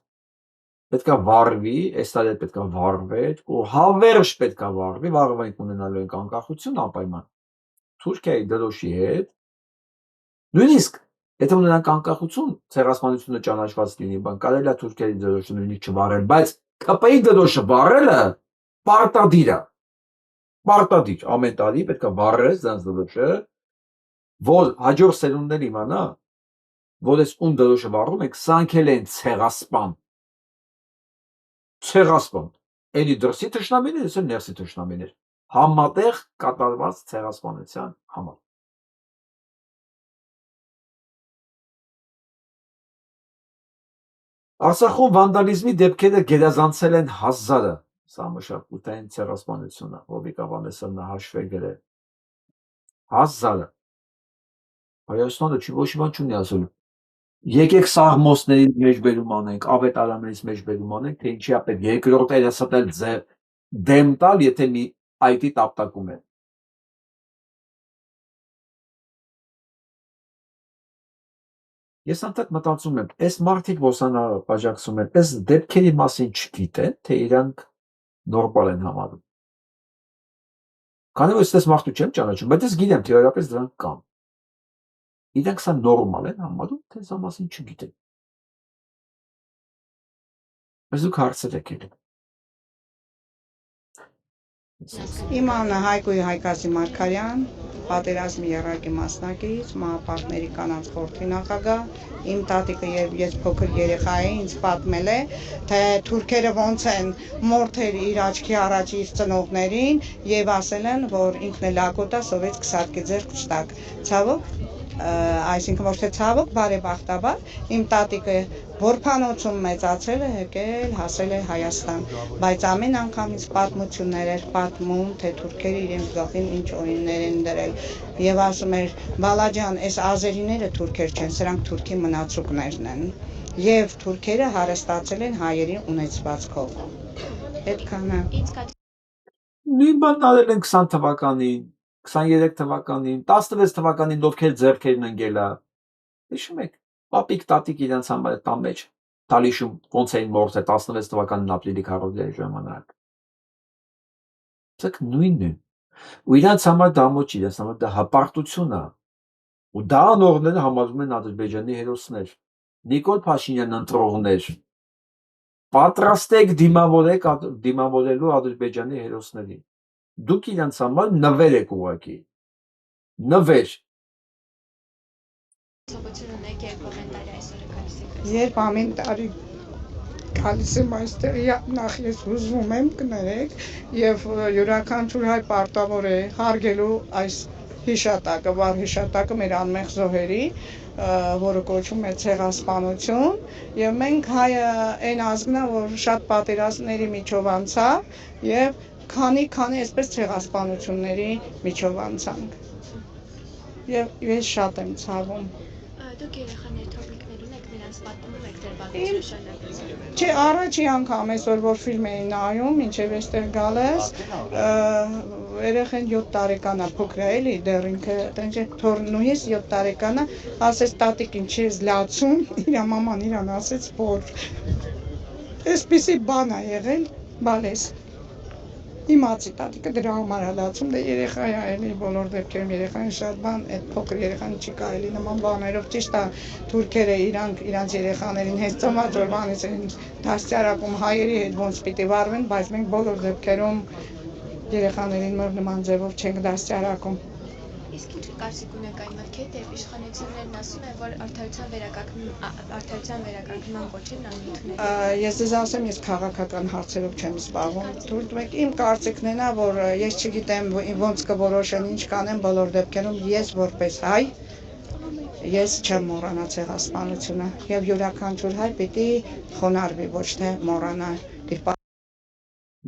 պետքա վառվի, այս տարի պետքա վառվեր, ու հավերժ պետքա վառվի, վաղը մենք ունենալու ենք անկախություն անպայման։ Թուրքիայի դրոշի հետ, նույնիսկ եթե ունենանք անկախություն, ցեղասպանությունը ճանաչված լինի, բան կարելի է Թուրքիայի դրոշը նույնիսկ չվառել, բայց ԿՊ-ի դրոշը վառելը պարտադիր է։ Պարտադիր, ամեն տարի պետքա վառես դրանց դրոշը, որ հաջորդ սերունդներ իմանա, որ այս ում դրոշը վառում եք, սանքել են ցեղասպան։ Ցեղասպան։ Էլի դրսի թշնամիներ, այսօր ներսի թշնամիներ։ Համատեղ կատարված ցեղասպանության համար։ Արցախում վանդալիզմի դեպքերը գերազանցել են 1000-ը, Սա մշակութային ցեղասպանությունը, Հովիկ Ավանեսյանը հաշվի գրել։ 1000-ը Հայաստանը չի ոչ մի բան չունի ասելու։ Եկեք սաղմոսների մեջբերում անենք, ավետարաններից մեջբերում անենք, թե ինչի է պետք երկրորդ երեսատել դեմ տալ, եթե մի այդի տապտակում է։ Ես անդադ մտածում եմ, այս մարդիկ ոսանարը պաժակսում են, այս դեպքերի մասին չգիտեն, թե իրանք նորմալ են համարում։ Քանի որ ես մարդու չեմ ճանաչում, բայց ես գիտեմ, թե իրապես դրանք կան։ Իրանք սա նորմալ են համարում, թե սա մասին չգիտեն։ Բայց դուք հարցեր եք եկել։ Իմ անունը Հայկույի Հայկազի Մարգարյան, պատերազմի եռակի մասնակից, Մահապարտների կանանց խորհրդի նախագահ։ Իմ տատիկը երբ ես փոքր երեխա էի, ինձ պատմել է, թե թուրքերը ոնց են մորթեր իր աչքի առաջ իր ծնողներին եւ ասել են, որ ինքն է լակոտա սովետ կսատկի ձեռք չտակ։ Ցավոք, այսինքն ոչ թե ցավոք, բարեբախտաբար իմ տատիկը Որփանոցում մեծացել է, եկել, հասել է Հայաստան, բայց ամեն անգամ ինձ պատմություններ էր պատմում, թե թուրքերը իրենց գլխին ինչ օրիններ են դրել եւ ասում էր, բալաջան, այս ազերիները թուրքեր չեն, սրանք թուրքի մնացուկներն են եւ թուրքերը հարստացել են հայերի ունեցվածքով։ Այդքանը։ Նույն բանն արել են 20 թվականին, 23 թվականին, 16 թվականին ովքեր ձեռքերն ընկել է։ Հիշում եք, պապիկ տատիկ իրենց համար տան մեջ Թալիշում ոնց էին մորթել 16 թվականին ապրիլի 4-ի ժամանակ։ Սա նույնն է։ Ու իրանց համար դա ոչ իրենց համար դա հպարտություն է։ Ու դա անողները համարում են Ադրբեջանի հերոսներ։ Նիկոլ Փաշինյան ընտրողներ։ Պատրաստեք դիմավորելու Ադրբեջանի հերոսներին։ Դուք իրանց համար նվեր եք ուղղակի։ Նվեր։ Երբ ամեն տարի գալիս եմ այստեղ, նախ ես հուզվում եմ, կներեք, եւ յուրաքանչյուր հայ պարտավոր է հարգելու այս հիշատակը, վառ հիշատակը մեր անմեղ զոհերի, որը կոչվում է ցեղասպանություն, եւ մենք հայը այն ազգն է, որ շատ պատերազմների միջով անցավ եւ քանի այսպես ցեղասպանությունների միջով անցանք։ Եվ ես շատ եմ ցավում։ Դուք երեխաների թոփիկներ ունեք, նրանց պատմում եք ձեր բացի նշանակությունը։ Չէ, առաջի անգամ այսօր որ ֆիլմ էի նայում, ինչեւ այստեղ գալես, երեխան 7 տարեկան է, փոքր է էլի, դեռ ինքը, տենց թորնուհիս 7 տարեկան է, ասեց տատիկ ինչ ես լացում, իր մաման իրան ասեց, որ այսպիսի բան է եղել, բալես։ Իմացի տատիկը դրա համար է լացում, դե երեխա է էլի, բոլոր դեպքերում երեխային շատ բան, այդ փոքր երեխան չի կարելի նման բաներով, ճիշտ է, թուրքերը իրանց երեխաներին հենց ծնված օրվանից են դաստիարակում հայերի հետ ոնց պիտի վարվեն, բայց մենք բոլոր դեպքերում երեխաներին նման ձևով չենք դաստիարակում։ Իսկ ինչ կարծիք ունեք այն մտքեր, թե իշխանություններն ասում են, որ արդարության վերականգնման կոչին անընդունելի։ Ես դες ասեմ, ես քաղաքական հարցերով չեմ զբաղվում։ Թույլ տվեք, իմ կարծիքն է, որ ես չգիտեմ ոնց կորոշեն, ինչ կանեն, բոլոր դեպքերում ես որպես հայ ես չեմ մոռանա ցեղասպանությունը եւ յուրաքանչյուր հայ պիտի խոնարհվի, ոչ թե մոռանա։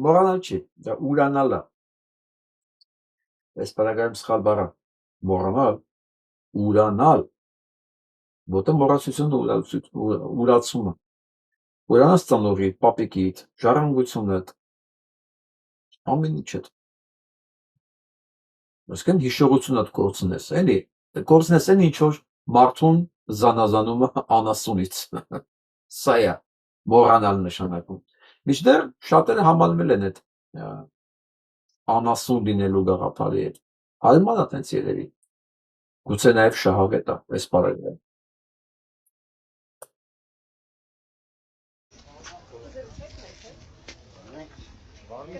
Մոռանալ չի, դա ուրանալ է։ Այս բaragայում սխալ բառ է։ Մոռանալ, ուրանալ, որտեղ մոռացությունը ուրացումը։ Ուրանաս ծնողի, պապիկիդ, ժառանգությունդ, ամեն ինչդ։ Այսինքն հիշողությունդ կորցնես, էլի, կորցնես այն ինչ որ մարդուն զանազանում է անասունից։ Սա է մոռանալ նշանակում։ Մինչդեռ շատերը համալվել են այդ անասուն լինելու գաղափարի հետ։ Հարմար է տենց երևի։ Գուցե նաև շահավետ է այս բaragայում։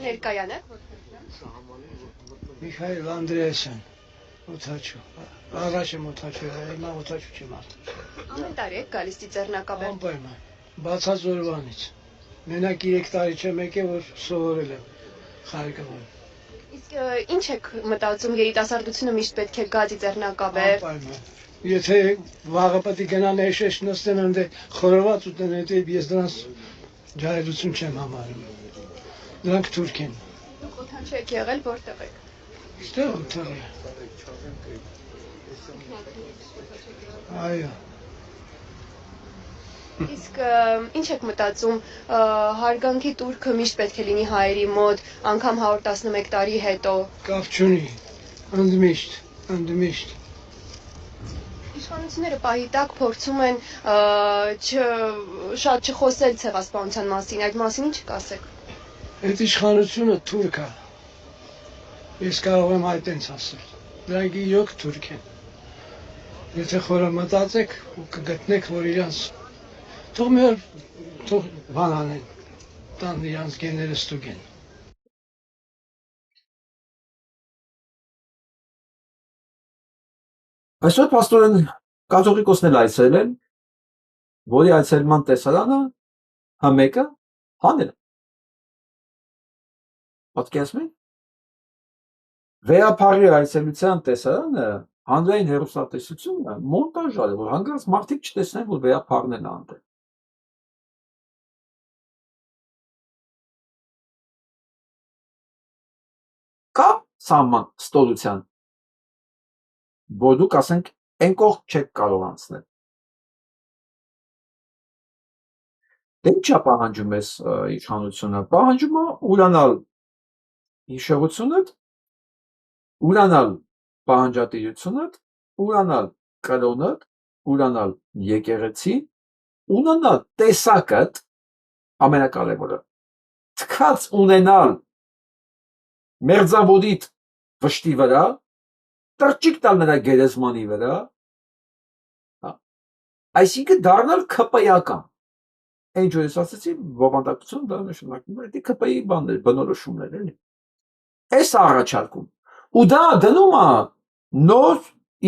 Ներկայանեք։ Միքայել Անդրեասյան, Օթաչու, առաջ եմ Օթաչու, հիմա Օթաչու չեմ արդեն։ Ամեն տարի եք գալիս Ծիծեռնակաբեր։ Անպայման, բացած օրվանից։ Մենակ 3 տարի չեմ եկել, որ սովորել եմ Խարկովում։ Իսկ ինչ եք մտածում, երիտասարդությունը միշտ պետք է գա Ծիծեռնակաբեր։ Անպայման։ Եթե վաղը պետք է գնան էշեշ նստեն ընդ խորոված ուտեն, հետո ես դրանց ջահելություն չեմ համարում։ Դրանք թուրք են։ Դուք օդանչի եք եղել, որտեղ եք։ Ստեղ ուտել է։ Այո։ Իսկ ինչ եք մտածում, հարգանքի տուրքը միշտ պետք է լինի հայերի մոտ, անգամ 111 տարի հետո։ Կապ չունի։ Ընդմիշտ։ Իշխանությունները պահի տակ փորձում են շատ չխոսել ցեղասպանության մասին, այդ մասին ինչ կասեք։ Այդ իշխանությունը թուրք է։ Ես կարող եմ այդպես ասել։ Դրանք իրոք թուրք են։ Եթե խորը մտածեք ու կգտնեք, որ իրանց թող մի օր թող բան անեն, տան իրանց գեները ստուգեն։ Այսօր պաստորեն կաթողիկոսն էլ այցելել են, որի այցելման տեսարանը մեկը հանել է։ Պատկերացնում եք։ Վերապարի այցելության տեսարանը հանրային հեռուստատեսությունը մոնտաժ արել, որ հանկարծ մարդիկ չտեսնեն, որ վերապարն են անտել։ Կա սահման ստորության, որ դուք ասենք այն կողմ չեք կարող անցնել։ Դե ինչա պահանջում ես իշխանությունը, պահանջում է ուրանալ հիշողությունդ, ուրանալ պահանջատիրությունդ, ուրանալ կրոնդ, ուրանալ եկեղեցի, ունենալ տեսակդ, ամենակարևորը, թքած ունենալ մերձավորիդ վշտի վրա, տրճիկ տալ նրա գերեզմանի վրա, այսինքն դառնալ ԿՊ-ական։ Ինչ որ ես ասացի, բովանդակություն դա նշանակում է ԿՊ-ի բաներ, բնորոշումներ էլի։ Այս առաջարկում։ Ու դա դնում է նոր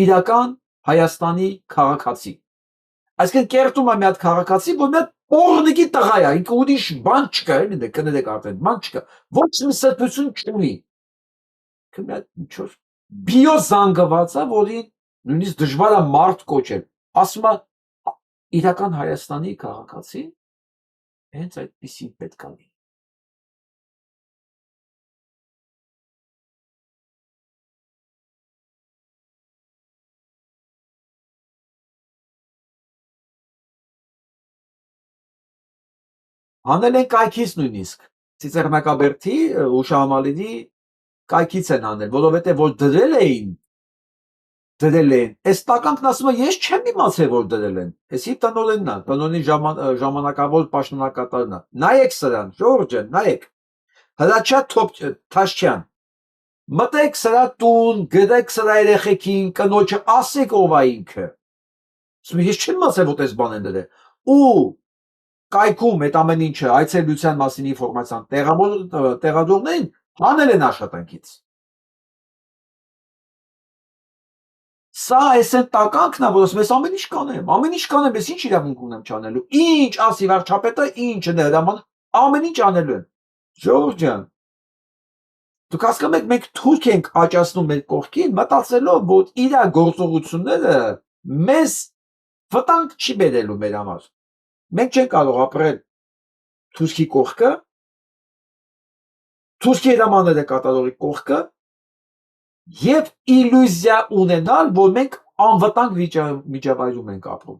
իրական Հայաստանի քաղաքացի։ Այսինքն կերտում է մի հատ քաղաքացի, որ մի հատ օրնիկի տղա է, ինքը ուրիշ բան չկա, էլի դե կներեք արդեն, բան չկա։ Ոչ մի սրբություն չունի։ Մի հատ ինչ որ բիո զանգված է, որին նույնիսկ դժվար է մարդ կոչել։ Ասում է իրական Հայաստանի քաղաքացի հենց այդպիսի պետք է լինի։ Հանել են կայքից նույնիսկ Ծիծեռնակաբերդի հուշահամալիրի կայքից են հանել, որովհետև որ դրել են, այս տականքն ասում է, ես չեմ իմացել, որ դրել են, էսի տնօրենն է, տնօրենի ժամանակավոր պաշտոնակատարն է, նայեք սրան, Ժորժ ջան, նայեք, Հրաչյա Թաշչյան, մտեք սրա տուն, գրեք սրա երեխեքին, կնոջը, ասեք ով է ինքը, ես չեմ իմացել, որ այս բան են դրել, ու կայքում այդ ամեն ինչը այցելության մասին ինֆորմացիան տեղադրողներին հանել են աշխատանքից։ Սա այսեն տականքն է, որ ասում ես ամեն ինչ կանեմ, ես ինչ իրավունք ունեմ չանելու, ինչ ասի վարչապետը, ինչը ներդաման, ամեն ինչ անելու են։ Ժողովուրդ ջան, դուք հասկանում եք, մենք թուրք ենք աճացնում մեր կողքին, մտածելով, որ իր գործողությունները մեզ վտանգ չի բերելու մեր համար։ Մենք չենք կարող ապրել թուրքի կողքը, թուրքի հրամանները կատարողի կողքը եւ իլյուզիա ունենալ, որ մենք անվտանգ միջավայրում ենք ապրում։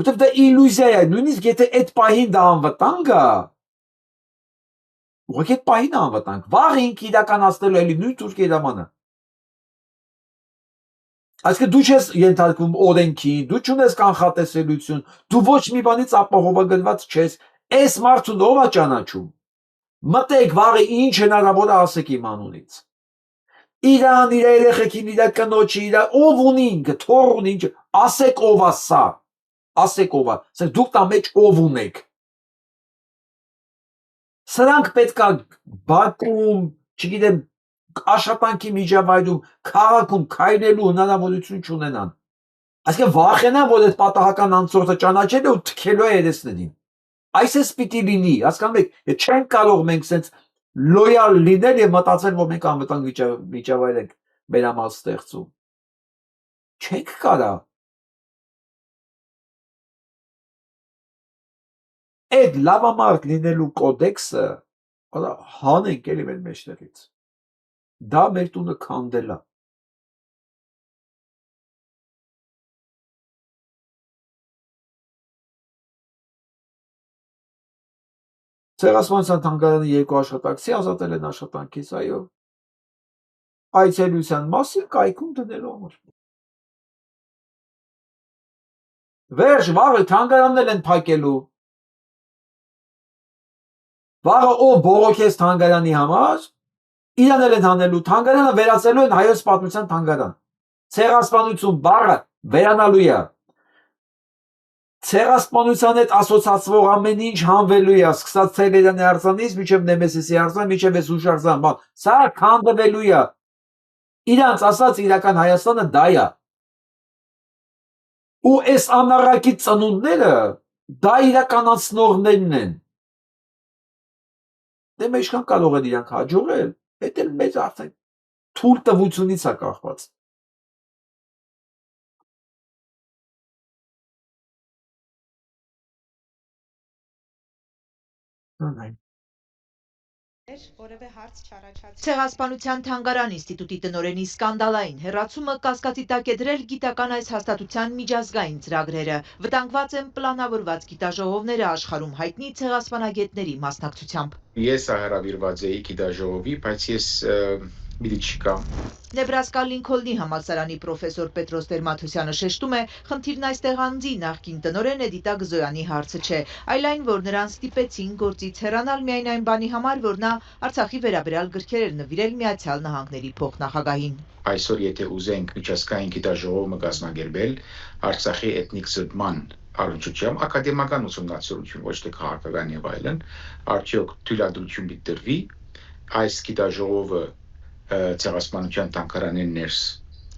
Որտեւ դա իլյուզիա է, նույնիսկ եթե այդ պահին դա անվտանգ է, ուղղակի այդ պահին անվտանգ, վաղ ինք իրականացնելու էլի նույն թուրքի հրամանը։ Այսինքն դու չես ենթարկվում օրենքին, դու չունես կանխատեսելիություն, դու ոչ մի բանից ապահովագրված չես, այս մարդուն ով է ճանաչում։ Մտեք վաղը ինչ հնարավոր է ասեք իմ անունից։ Իրան, իր երեխեքին, իր կնոջը, իր ով ունի ինքը, թող ունի ինչ, ասեք ով է սա, ասեք ով է, ասեք դուք տա մեջ ով ունեք։ Սրանք պետք է բակում, չգիտեմ, աշխատանքի միջավայրում, քաղաքում քայլելու հնարավորություն չունենան։ Այսինքն վախենան, որ այդ պատահական անցորդը ճանաչել է ու թքելու է երեսներին։ Այսպես պիտի լինի, հասկանում եք, չենք կարող մենք sense լոյալ լինել եւ մտածել, որ մենք անվտանգ միջավայր ենք մեր համար ստեղծում։ Չենք կարա։ այդ լավամարդ լինելու կոդեքսը հանենք էլի մեր մեջներից։ Դա մեր տունը քանդել է։ Ցեղասպանության թանգարանի երկու աշխատակցի ազատել են աշխատանքից, այո։ Այցելության մասին կայքում դնելու համար։ Վերջ, վաղը թանգարաններ են փակելու։ Վաղը ով բողոքեց թանգարանի համար, իրան են հանելու, թանգարանը վերածելու են հայոց պատմության թանգարան։ Ցեղասպանություն բառը վերանալու է։ Ցեղասպանության հետ ասոցացվող ամեն ինչ հանվելու է, սկսած Թելերյանի արձանից մինչև Նեմեսիսի արձան, մինչև այս հուշարձան, սա քանդվելու է։ Իրանց ասած իրական Հայաստանը դա է։ Ու այս անառակի ծնունդները դա իրականացնողներն են։ Դե մենք ինչքան կարող են իրանք հաջողել, դա էլ մեծ արդեն թույլ տվությունից է կախված։ Որևէ հարց չառաջացրի։ Ցեղասպանության թանգարան ինստիտուտի տնօրենի սկանդալային հեռացումը կասկածի տակ է դրել գիտական այս հաստատության միջազգային ծրագրերը։ Վտանգված են պլանավորված գիտաժողովները աշխարհում հայտնի ցեղասպանագետների մասնակցությամբ։ Ես հրավիրված էի գիտաժողովի, բայց ես մի չկամ։ Նեբրասկա Լինքոլնի համալսարանի պրոֆեսոր Պետրոս Տեր-Մաթոսյանը շեշտում է, խնդիրն այստեղ անձի նախկին տնօրեն Էդիտա Գզոյանի հարցը չէ, այլ այն, որ նրան ստիպեցին գործից հեռանալ միայն այն բանի համար, որ նա Արցախի վերաբերյալ գրքեր էր նվիրել Միացյալ Նահանգների փոխնախագահին։ Այսօր եթե ուզենք միջազգային գիտաժողովը կազմակերպել Արցախի էթնիկ զտման առնչությամբ ակադեմիական ուսումնասիրություն, ոչ թե քաղաքական եւ այլն, արդյոք թույլատրություն դրվի այս գիտաժողովը ցեղասպանության թանգարանին ներս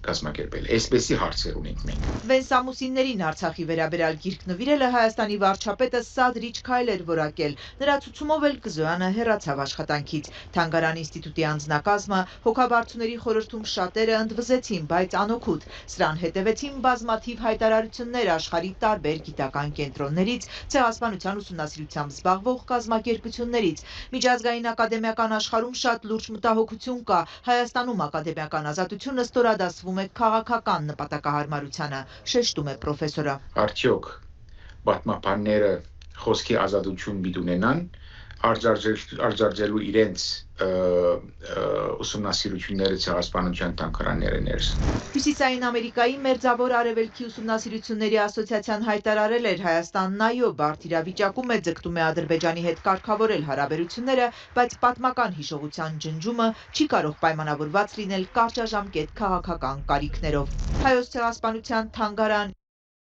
կազմակերպել։ Այսպեսի հարցեր ունենք մենք։ Վենց ամուսիններին Արցախի վերաբերյալ գիրք նվիրելը Հայաստանի վարչապետը սադրիչ քայլ էր որակել։ Նրա ցուցումով էլ Գզոյանը հեռացավ աշխատանքից։ Թանգարան ինստիտուտի անձնակազմը հոգաբարձուների խորհրդում շատերը ընդվզեցին, բայց անօգուտ։ Սրան հետևեցին բազմաթիվ հայտարարություններ աշխարհի տարբեր գիտական կենտրոններից, ցեղասպանության ուսումնասիրությամբ զբաղվող կազմակերպություններից։ Միջազգային ակադեմիական աշխարհում շատ լուրջ մտահոգություն կա։ Հայաստանում ակադեմիական ազատությունը ստորադասվում է քաղաքական նպատակահարմարությանը, շեշտում է պրոֆեսորը։ Արդյոք պատմաբանները խոսքի ազատություն պիտի ունենան, արձանագրելու իրենց ուսումնասիրությունները ցեղասպանության թանգարանների ներս։ Հյուսիսային Ամերիկայի Մերձավոր Արևելքի ուսումնասիրությունների ասոցիացիան հայտարարել էր Հայաստանն այո բարդ իրավիճակում է, ձգտում է Ադրբեջանի հետ կարգավորել հարաբերությունները, բայց պատմական հիշողության ջնջումը չի կարող պայմանավորված լինել կարճաժամկետ քաղաքական կարիքներով։ Հայոց ցեղասպանության թանգարան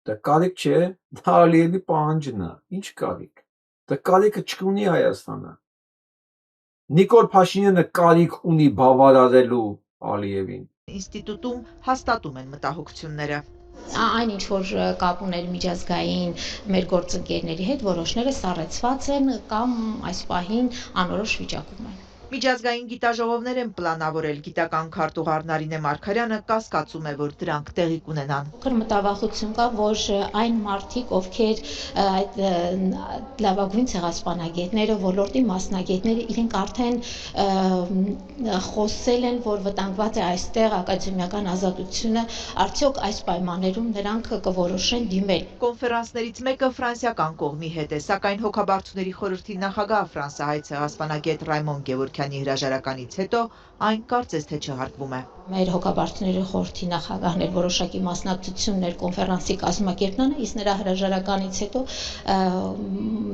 Դա կարիք չէ, դա Ալիևի պահանջն է, ինչ կարիք։ Դա կարիքը չունի Հայաստանը։ Նիկոլ Փաշինյանը կարիք ունի բավարարելու Ալիևին։ Ինստիտուտում հաստատում են մտահոգությունները։ Այն ինչ որ կապ ուներ միջազգային մեր գործընկերների հետ, որոշները սառեցված են կամ այս պահին անորոշ վիճակում են։ Միջազգային գիտաժողովներ են պլանավորել, գիտական քարտուղար Նարինե Մարգարյանը կասկածում է, որ դրանք տեղի կունենան։ Մտավախություն կա, որ այն մարդիկ, ովքեր այդ լավագույն ցեղասպանագետները, ոլորտի մասնագետները, իրենք արդեն խոսել են, որ վտանգված է այստեղ ակադեմիական ազատությունը, արդյոք այս պայմաններում նրանք կորոշեն դիմել։ Կոնֆերանսներից մեկը ֆրանսիական կողմի հետ է, սակայն հոգաբարձուների խորհրդի նախագահ ֆրանսահայ ցեղասպանագետ Ռայմոն Գևորգյանի հրաժարականից հետո այն կարծես թե չհարկվում է։ Մեր հոգաբարձուների խորհրդի նախագահն էր որոշակի մասնակցություններ կոնֆերանսի կազմակերպմանը, իսկ նրա հրաժարականից հետո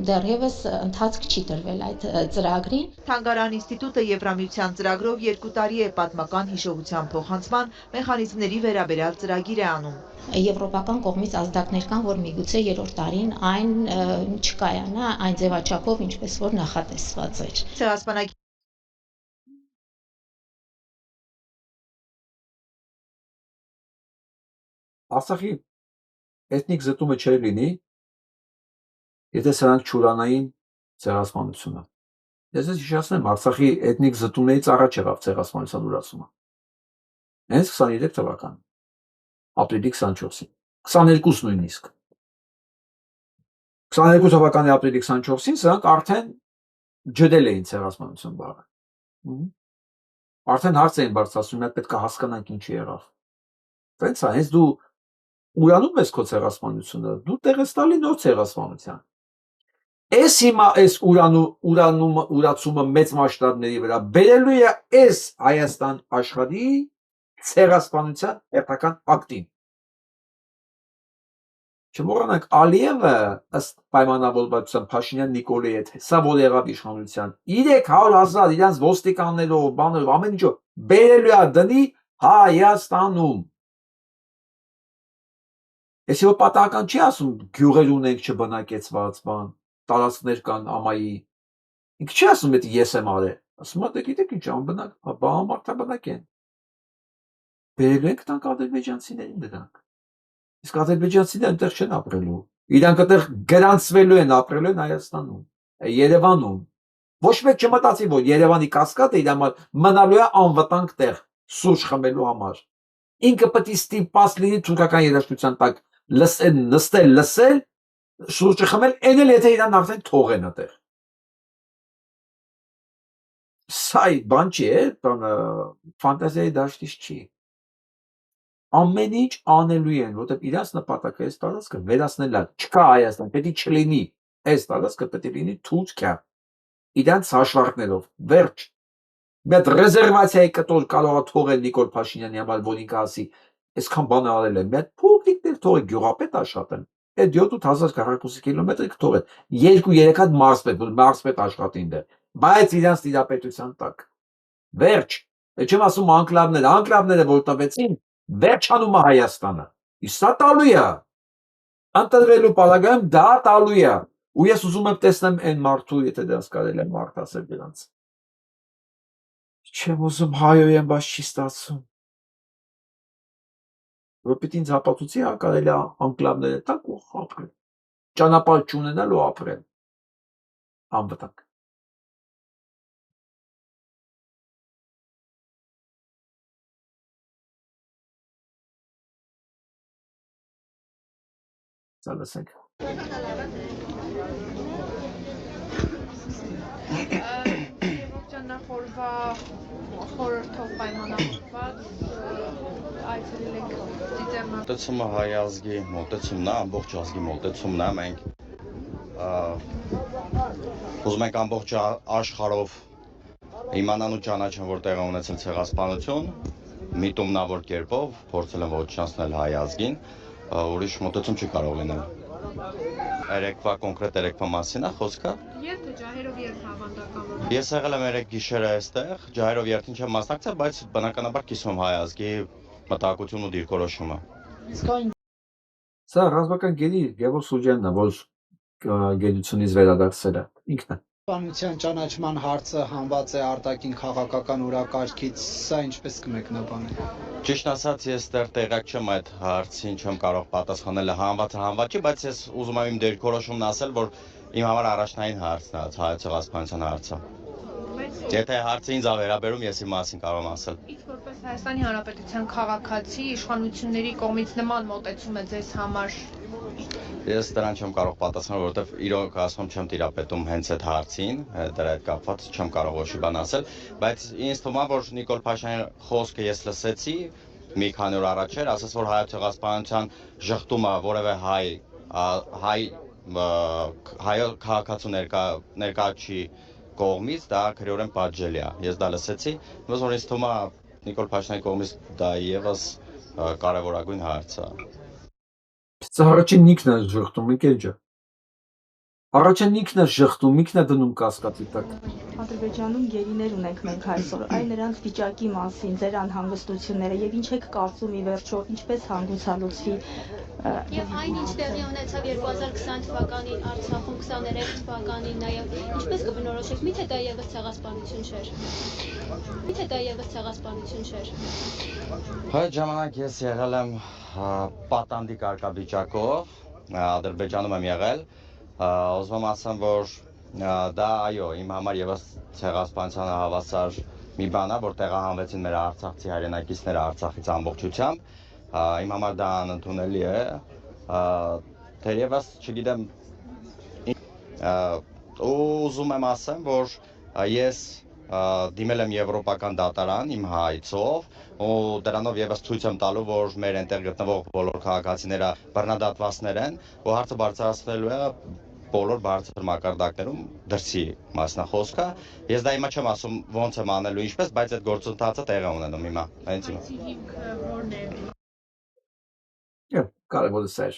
դեռևս ընթացք չի տրվել այդ ծրագրին։ Թանգարան ինստիտուտը Եվրամիության ծրագրով 2 տարի է պատմական հիշողության փոխանցման մեխանիզմների վերաբերյալ ծրագիր է անում։ Եվրոպական կողմից ազդակներ կան, որ միգուցե 3-րդ տարին այն չկայանա այն ձևաչափով, ինչպես որ նախատեսված էր։ Ցեղասպանագետ Արցախի էթնիկ զտումը չէր լինի, եթե սրանք չուրանային ցեղասպանությունը։ Ես հիշեցնեմ, Արցախի էթնիկ զտումներից առաջ եղավ ցեղասպանության ուրացումը։ Հենց 23 թվականին, ապրիլի 24-ին, 22-ն նույնիսկ։ 22 թվականի ապրիլի 24-ին սրանք արդեն ջդել էին ցեղասպանություն բառը։ Արդեն հարց էին բարձրացնում, մենք պետք է հասկանանք ինչ եղավ։ Տենց է, հենց դու ուրանում ես քո ցեղասպանությունը, դու տեղ ես տալի նոր ցեղասպանության։ Էս հիմա էս ուրացումը մեծ մասշտաբների վրա բերելու է էս Հայաստան աշխարհի ցեղասպանության հերթական ակտին։ Չմոռանանք Ալիևը ըստ պայմանավորվածության Փաշինյան Նիկոլի հետ, սա որ եղավ իշխանության 300,000 իրանց ոստիկաններով, բաներով, ամեն ինչով բերելու է դնի Հայաստանում։ Այսինքն պատահական չի ասում գյուղեր ունենք չբնակեցված բան, տարածքներ կան ամայի։ Ինքը չի ասում դա ես եմ արել։ Ասում է դե գիտեք ինչ անբնակ, բանամարտաբնակ են։ Բերելու ենք տանք ադրբեջանցիներին դրանք։ Իսկ ադրբեջանցիները այնտեղ չեն ապրելու։ Իրանք այդտեղ գրանցվելու են ապրելու են Հայաստանում, Երևանում։ Ոչ մեկ չմտածի, որ Երևանի կասկադը իր համար մնալու է անվտանգ տեղ սուրճ խմելու համար։ Ինքը պետք է ստիպված լինի թուրքական երաշխության տակ նստել, լսել, սուրճը խմել, էնել եթե իրան արդեն թողեն այդտեղ։ Սա բան չի, ֆանտազիայի դաշտից չի։ Ամեն ինչ անելու են, որտեղ իրաց նպատակը այս տարածքը վերացնելա, չկա Հայաստան, պետք է չլինի, այս տարածքը պետք է լինի Թուրքիա, իրանց հաշվարկներով, վերջ։ Մեծ ռեզերվացիայի կտոր կարող է թողել Նիկոլ Փաշինյանի համար, որ ինքը ասի, այսքան բան արել է, մեծ փոքրիկներ թողել գյուղապետ աշխատեն, այդ 7-8,000 քառակուսի կիլոմետր կթողել, 2-3 հատ մարզպետ, որ մարզպետ աշխատի ինձ, բայց իրանց տիրապետության տակ։ Վերջ։ Չեմ ասում անկլավները որ տվեցին, վերջանում է Հայաստանը։ Իսկ սա տալու է։ Ընտրվելու պարագայում դա տալու է։ Ու ես ուզում եմ տեսնեմ այն մարդու, եթե դրանց կարելի է մարդ ասել դրանց։ Չեմ ուզում հայոյեն, բայց չի ստացվում։ Որ պիտի ինձ հապացուցի, կարելի է անկլավները տակ ու ապրել։ Ճանապարհ չունենալ ու ապրել։ Անվտանգ։ Սա լսենք։ Նախորվա խորհրդով պայմանավորված այցելել ենք Ծիծեռնա։ Մոտեցումը հայ ազգի մոտեցումն է, ամբողջ ազգի մոտեցումն է, մենք ուզում ենք ամբողջ աշխարհով իմանան ու ճանաչեն, որ տեղի ունեցել ցեղասպանություն, միտումնավոր կերպով փորձել են ոչնչացնել հայ ազգին, ուրիշ մոտեցում չի կարող լինել։ Կոնկրետ երեկվա մասին է խոսքը։ Եվ թե ջահերով երբ հավանդակավոր։ Ես եղել եմ երեք գիշերը այստեղ, ջահերով երթին չեմ մասնակցել, բայց բնականաբար կիսում հայ ազգի մտահոգությունն ու դիրքորոշումը։ Սա ռազմական գերի Գևորգ Սուջյանն է, որ գերությունից վերադարձել է, ինքն է։ Պանության ճանաչման հարցը հանված է արտաքին քաղաքական օրակարգից, սա ինչպես կմեկնաբանի։ Ճիշտ ասած, ես դեռ տեղյակ չեմ այդ հարցին, չեմ կարող պատասխանել հանված չի, բայց ես ուզում եմ իմ դիրքորոշումն ասել, որ իմ համար առաջնային հարցն է հայ ցեղասպանության հարցը։ Եթե հարցը ինձ է վերաբերում, ես իմ մասին կարող եմ ասել։ Իսկ որպես Հայաստանի Հանրապետության քաղաքացի, իշխանությունների կողմից նման մոտեցում է ձեզ համար։ Ես դրան չեմ կարող պատասխանել, որովհետև իրոք ասում չեմ տիրապետում հենց այդ հարցին, դրա հետ կապված չեմ կարող ոչ մի բան ասել, բայց ինձ թվում է, որ Նիկոլ Փաշինյանի խոսքը ես լսեցի մի քանի օր առաջ էր, ասաց, որ հայ ցեղասպանության ժխտումը որևէ հայ քաղաքացու ներկա չի կողմից, դա քրեորեն պատժելի է։ Ես դա լսեցի, որ ինձ թվում է Նիկոլ Փաշինյանի կողմից դա եւս կարևորագույն հարց է։ Առաջին ինքն է ժխտում, ինքն Առաջին ինքն է ժխտում, ինքն է դնում կասկածի տակ։ Ադրբեջանում գերիներ ունենք մենք այսօր, այ նրանց վիճակի մասին, ձեր անհանգստությունները եւ ինչ եք կարծում ի վերջո, ինչպես հանգուցալուծվի։ Եվ այն ինչ տեղի ունեցավ 2020 թվականին Արցախում, 23 թվականին նաեւ, ինչպես կբնորոշեք, միթե դա եւս ցեղասպանություն չէր։ Այդ ժամանակ ես եղել եմ պատանդի կարգավիճակով, Ադրբեջանում եմ եղել, ուզում եմ ասեմ, որ դա այո, իմ համար եւս ցեղասպանությանը հավասար մի բան է, որ տեղահանվեցին մեր արցախցի հայրենակիցները Արցախից ամբողջությամբ, իմ համար դա անընդունելի է, թերևս չգիտեմ Ու ուզում եմ ասեմ, որ ես դիմել եմ Եվրոպական դատարան իմ հայցով ու դրանով եւս ցույց եմ տալու, որ մեր այնտեղ գտնվող բոլոր քաղաքացիները բռնադատվածներ են ու հարցը բարձրացվելու է բոլոր բարձր մակարդակներում դրսի մասնախոսքը։ Ես դա հիմա չեմ ասում ոնց եմ անելու ինչպես, բայց այդ գործընթացը տեղի է ունենում հիմա։ Հենց հիմա։ Կարևորը սա է։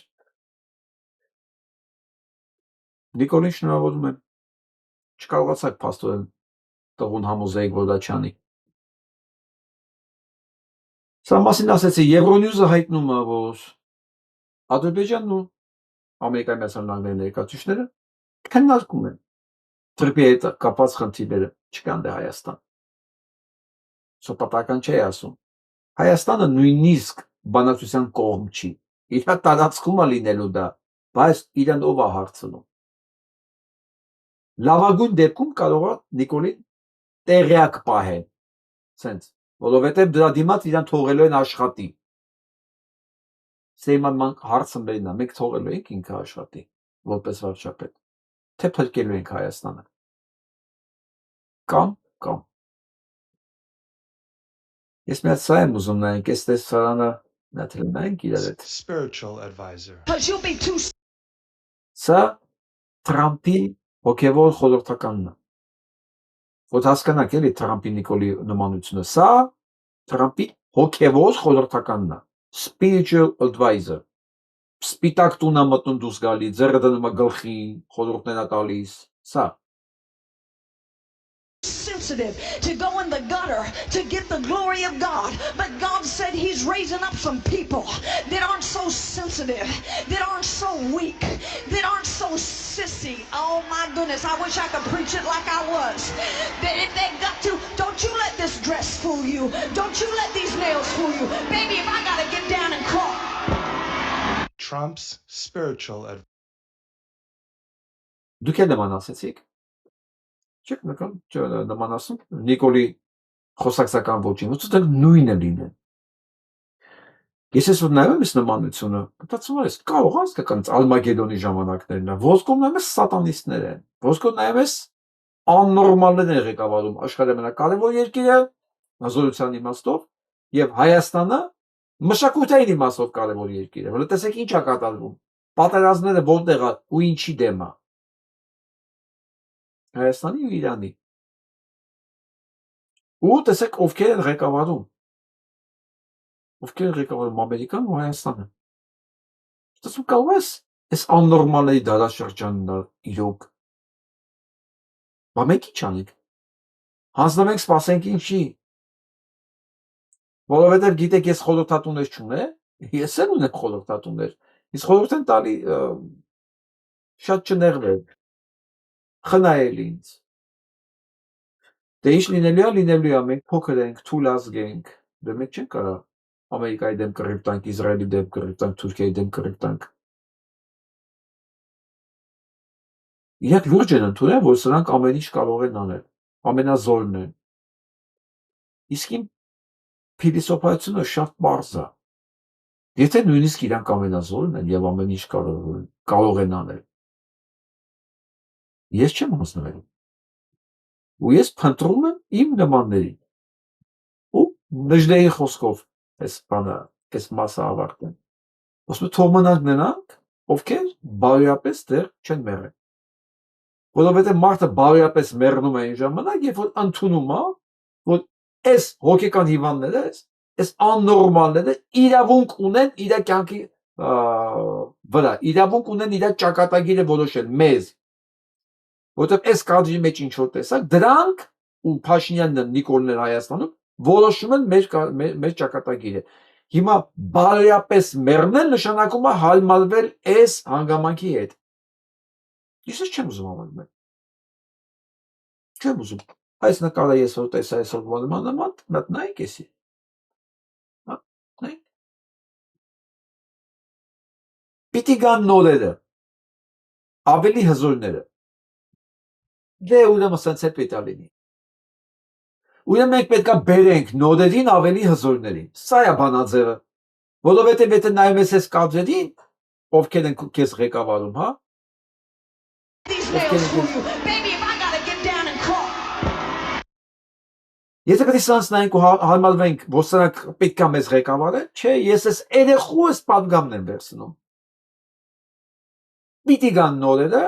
Նիկոլին շնորհավորում եմ։ Չկարողացաք փաստորեն տղուն համոզեիք, որ դա չանի։ Սա մասին ասեցի, Եվրոնյուզը հայտնում է, որ Ադրբեջանն ու Ամերիկայի Միացյալ Նահանգների ներկայացուցիչները քննարկում են Թուրքիայի հետ կապված խնդիրները, չկան դե Հայաստան։ Սոպատական չէ ասում։ Հայաստանը նույնիսկ բանակցության կողմ չի։ Իր տարածքում է լինելու դա, բայց իրեն ով է հարցնում։ Լավագույն դեպքում կարող է Նիկոլին տեղյակ պահեն, սենց, որովհետև դրա դիմաց իրան թողելու են աշխատի։ Սեյման հարցը մերին է, մենք թողելու ենք ինքը աշխատի, որպես վարչապետ, թե փրկելու ենք Հայաստանը։ Կամ։ Ես մի հատ սա եմ ուզում նայենք, այս տեսարանը նայենք իրար հետ։ Spiritual advisor. Սա Թրամփի հոգևոր խորհրդականն է։ Որ հասկանաք էլի Թրամփի Նիկոլի նմանությունը, սա Թրամփի հոգևոր խորհրդականն է, spiritual advisor։ Սպիտակ տուն է մտնում դուրս գալի, ձեռը դնում է գլխին, խորհուրդներ է տալիս, սա։ Sensitive to go in the gutter to get the glory of God, but God said He's raising up some people that aren't so sensitive, that aren't so weak, that aren't so sissy. Oh my goodness, I wish I could preach it like I was. That if they got to, don't you let this dress fool you. Don't you let these nails fool you. Baby, if I gotta get down and crawl. Trump's spiritual advisor. Դուք էլ նման ասեցիք։ Չեք նման ասում, Նիկոլի խոսակցական ոչին, ոնց դեռ նույնը լինեն։ Ես ես որ նայում եմ այս նմանությունը, մտածում եմ, կարող հասկանալ Ալմագեդոնի ժամանակներն է, ոսկում նայում ես սատանիստներ են, ոսկում նայում ես աննորմալներ են ղեկավարում աշխարհի ամենակարևոր երկիրը, հզորության իմաստով, եւ Հայաստանը մշակութային իմաստով կարևոր երկիր է, որ տեսեք ինչ է կատարվում, պատերազմները որտեղ է ու ինչի դեմ է։ Հայաստանի ու Իրանի։ Ու տեսեք ովքեր են ղեկավարում։ Ովքեր են ղեկավարում Ամերիկան ու Հայաստանը։ Տեսնում կարող ես այս աննորմալների դարաշրջանն իրոք։ Բա մենք ինչ անենք։ Հանձնվենք սպասենք ինչի։ Որովհետև գիտեք ես խորհրդատուներ չունեմ, ես էլ ունեմ խորհրդատուներ։ Իսկ խորհուրդ են տալի շատ չներվել։ Խնայել ինձ։ Դե ինչ լինելու է, մենք փոքր ենք, թույլ ազգ ենք, դե մենք չենք կարող Ամերիկայի դեմ կռիվ տանք, Իսրայելի դեմ կռիվ տանք, Թուրքիայի դեմ կռիվ տանք։ Իրանք լուրջ են ընդունել, որ սրանք ամեն ինչ կարող են անել, ամենազորն են։ Իսկ իմ փիլիսոփայությունը շատ պարզ է։ Եթե նույնիսկ իրանք ամենազորն են եւ ամեն ինչ կարող են անել, ես չեմ հանձնվել։ Ու ես փնտրում եմ իմ նմաններին։ Ու նժդեի խոսքով այս բանը, այս մասը ավարտեմ։ Ոսում թող մնանք նրանք, ովքեր բարոյապես դեռ չեն մեռել։ Որովհետև մարդը բարոյապես մեռնում է այն ժամանակ, երբ որ ընդունում է, որ այս հոգեկան հիվանդները, այս աննորմալները իրավունք ունեն իր կյանքի վրա, իրավունք ունեն իր ճակատագիրը որոշել մեզ։ Որովհետև այս կադրի մեջ ինչ որ տեսակ, դրանք ու Փաշինյանն ու Նիկոլն Հայաստանում որոշում են մեր ճակատագիրը։ Հիմա բարոյապես մեռնել նշանակում է հարմարվել այս հանգամանքի հետ։ Ես չեմ ուզում համարվել։ Չեմ ուզում։ Այս նկարը ես որ տեսա այսօր նման, նայեք էսի։ Հա, նայեք։ Պիտի գան նորերը, ավելի հզորները։ Դե ուրեմն սենց է պետք է լինի։ Ուրեմն մենք պետք է բերենք նորերին ավելի հզորներին։ Սա է բանաձևը։ Որովհետև եթե նայում ես այս կադրերին, ովքեր են քեզ ղեկավարում, հա։ nails through you. Baby, if I gotta get down and crawl. Եթե պետք է սրանց նայենք ու հարմարվենք, որ սրանք պետք է մեզ ղեկավարեն, չէ, ես այս երեխու այս պատգամն եմ վերցնում։ Պիտի գան նորերը,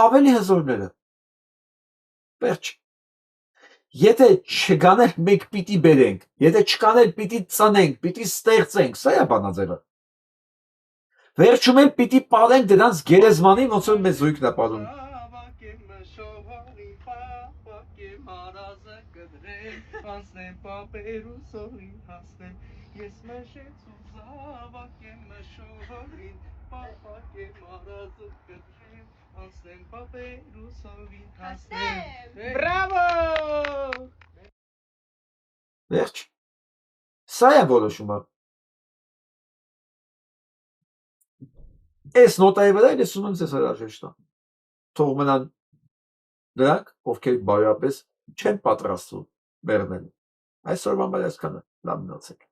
ավելի հզորները։ Վերջ։ Եթե չգանել մենք պիտի բերենք, եթե չկանել պիտի ծնենք, պիտի ստեղծենք, սա է բանաձևը։ Վերջում էլ պիտի պարենք դրանց գերեզմանին, ոնց որ մեզ զույգն է պարում։ Բրավո։ Վերջ։ Սա է որոշումը։ Այս նոտայի վրա ես ունում ձեզ հրաժեշտ տամ։ Թող մնան դրանք, ովքեր բարոյապես չեն պատրաստվում բեռնել։ Այսօրվա համար այսքանը, լավ մնացեք։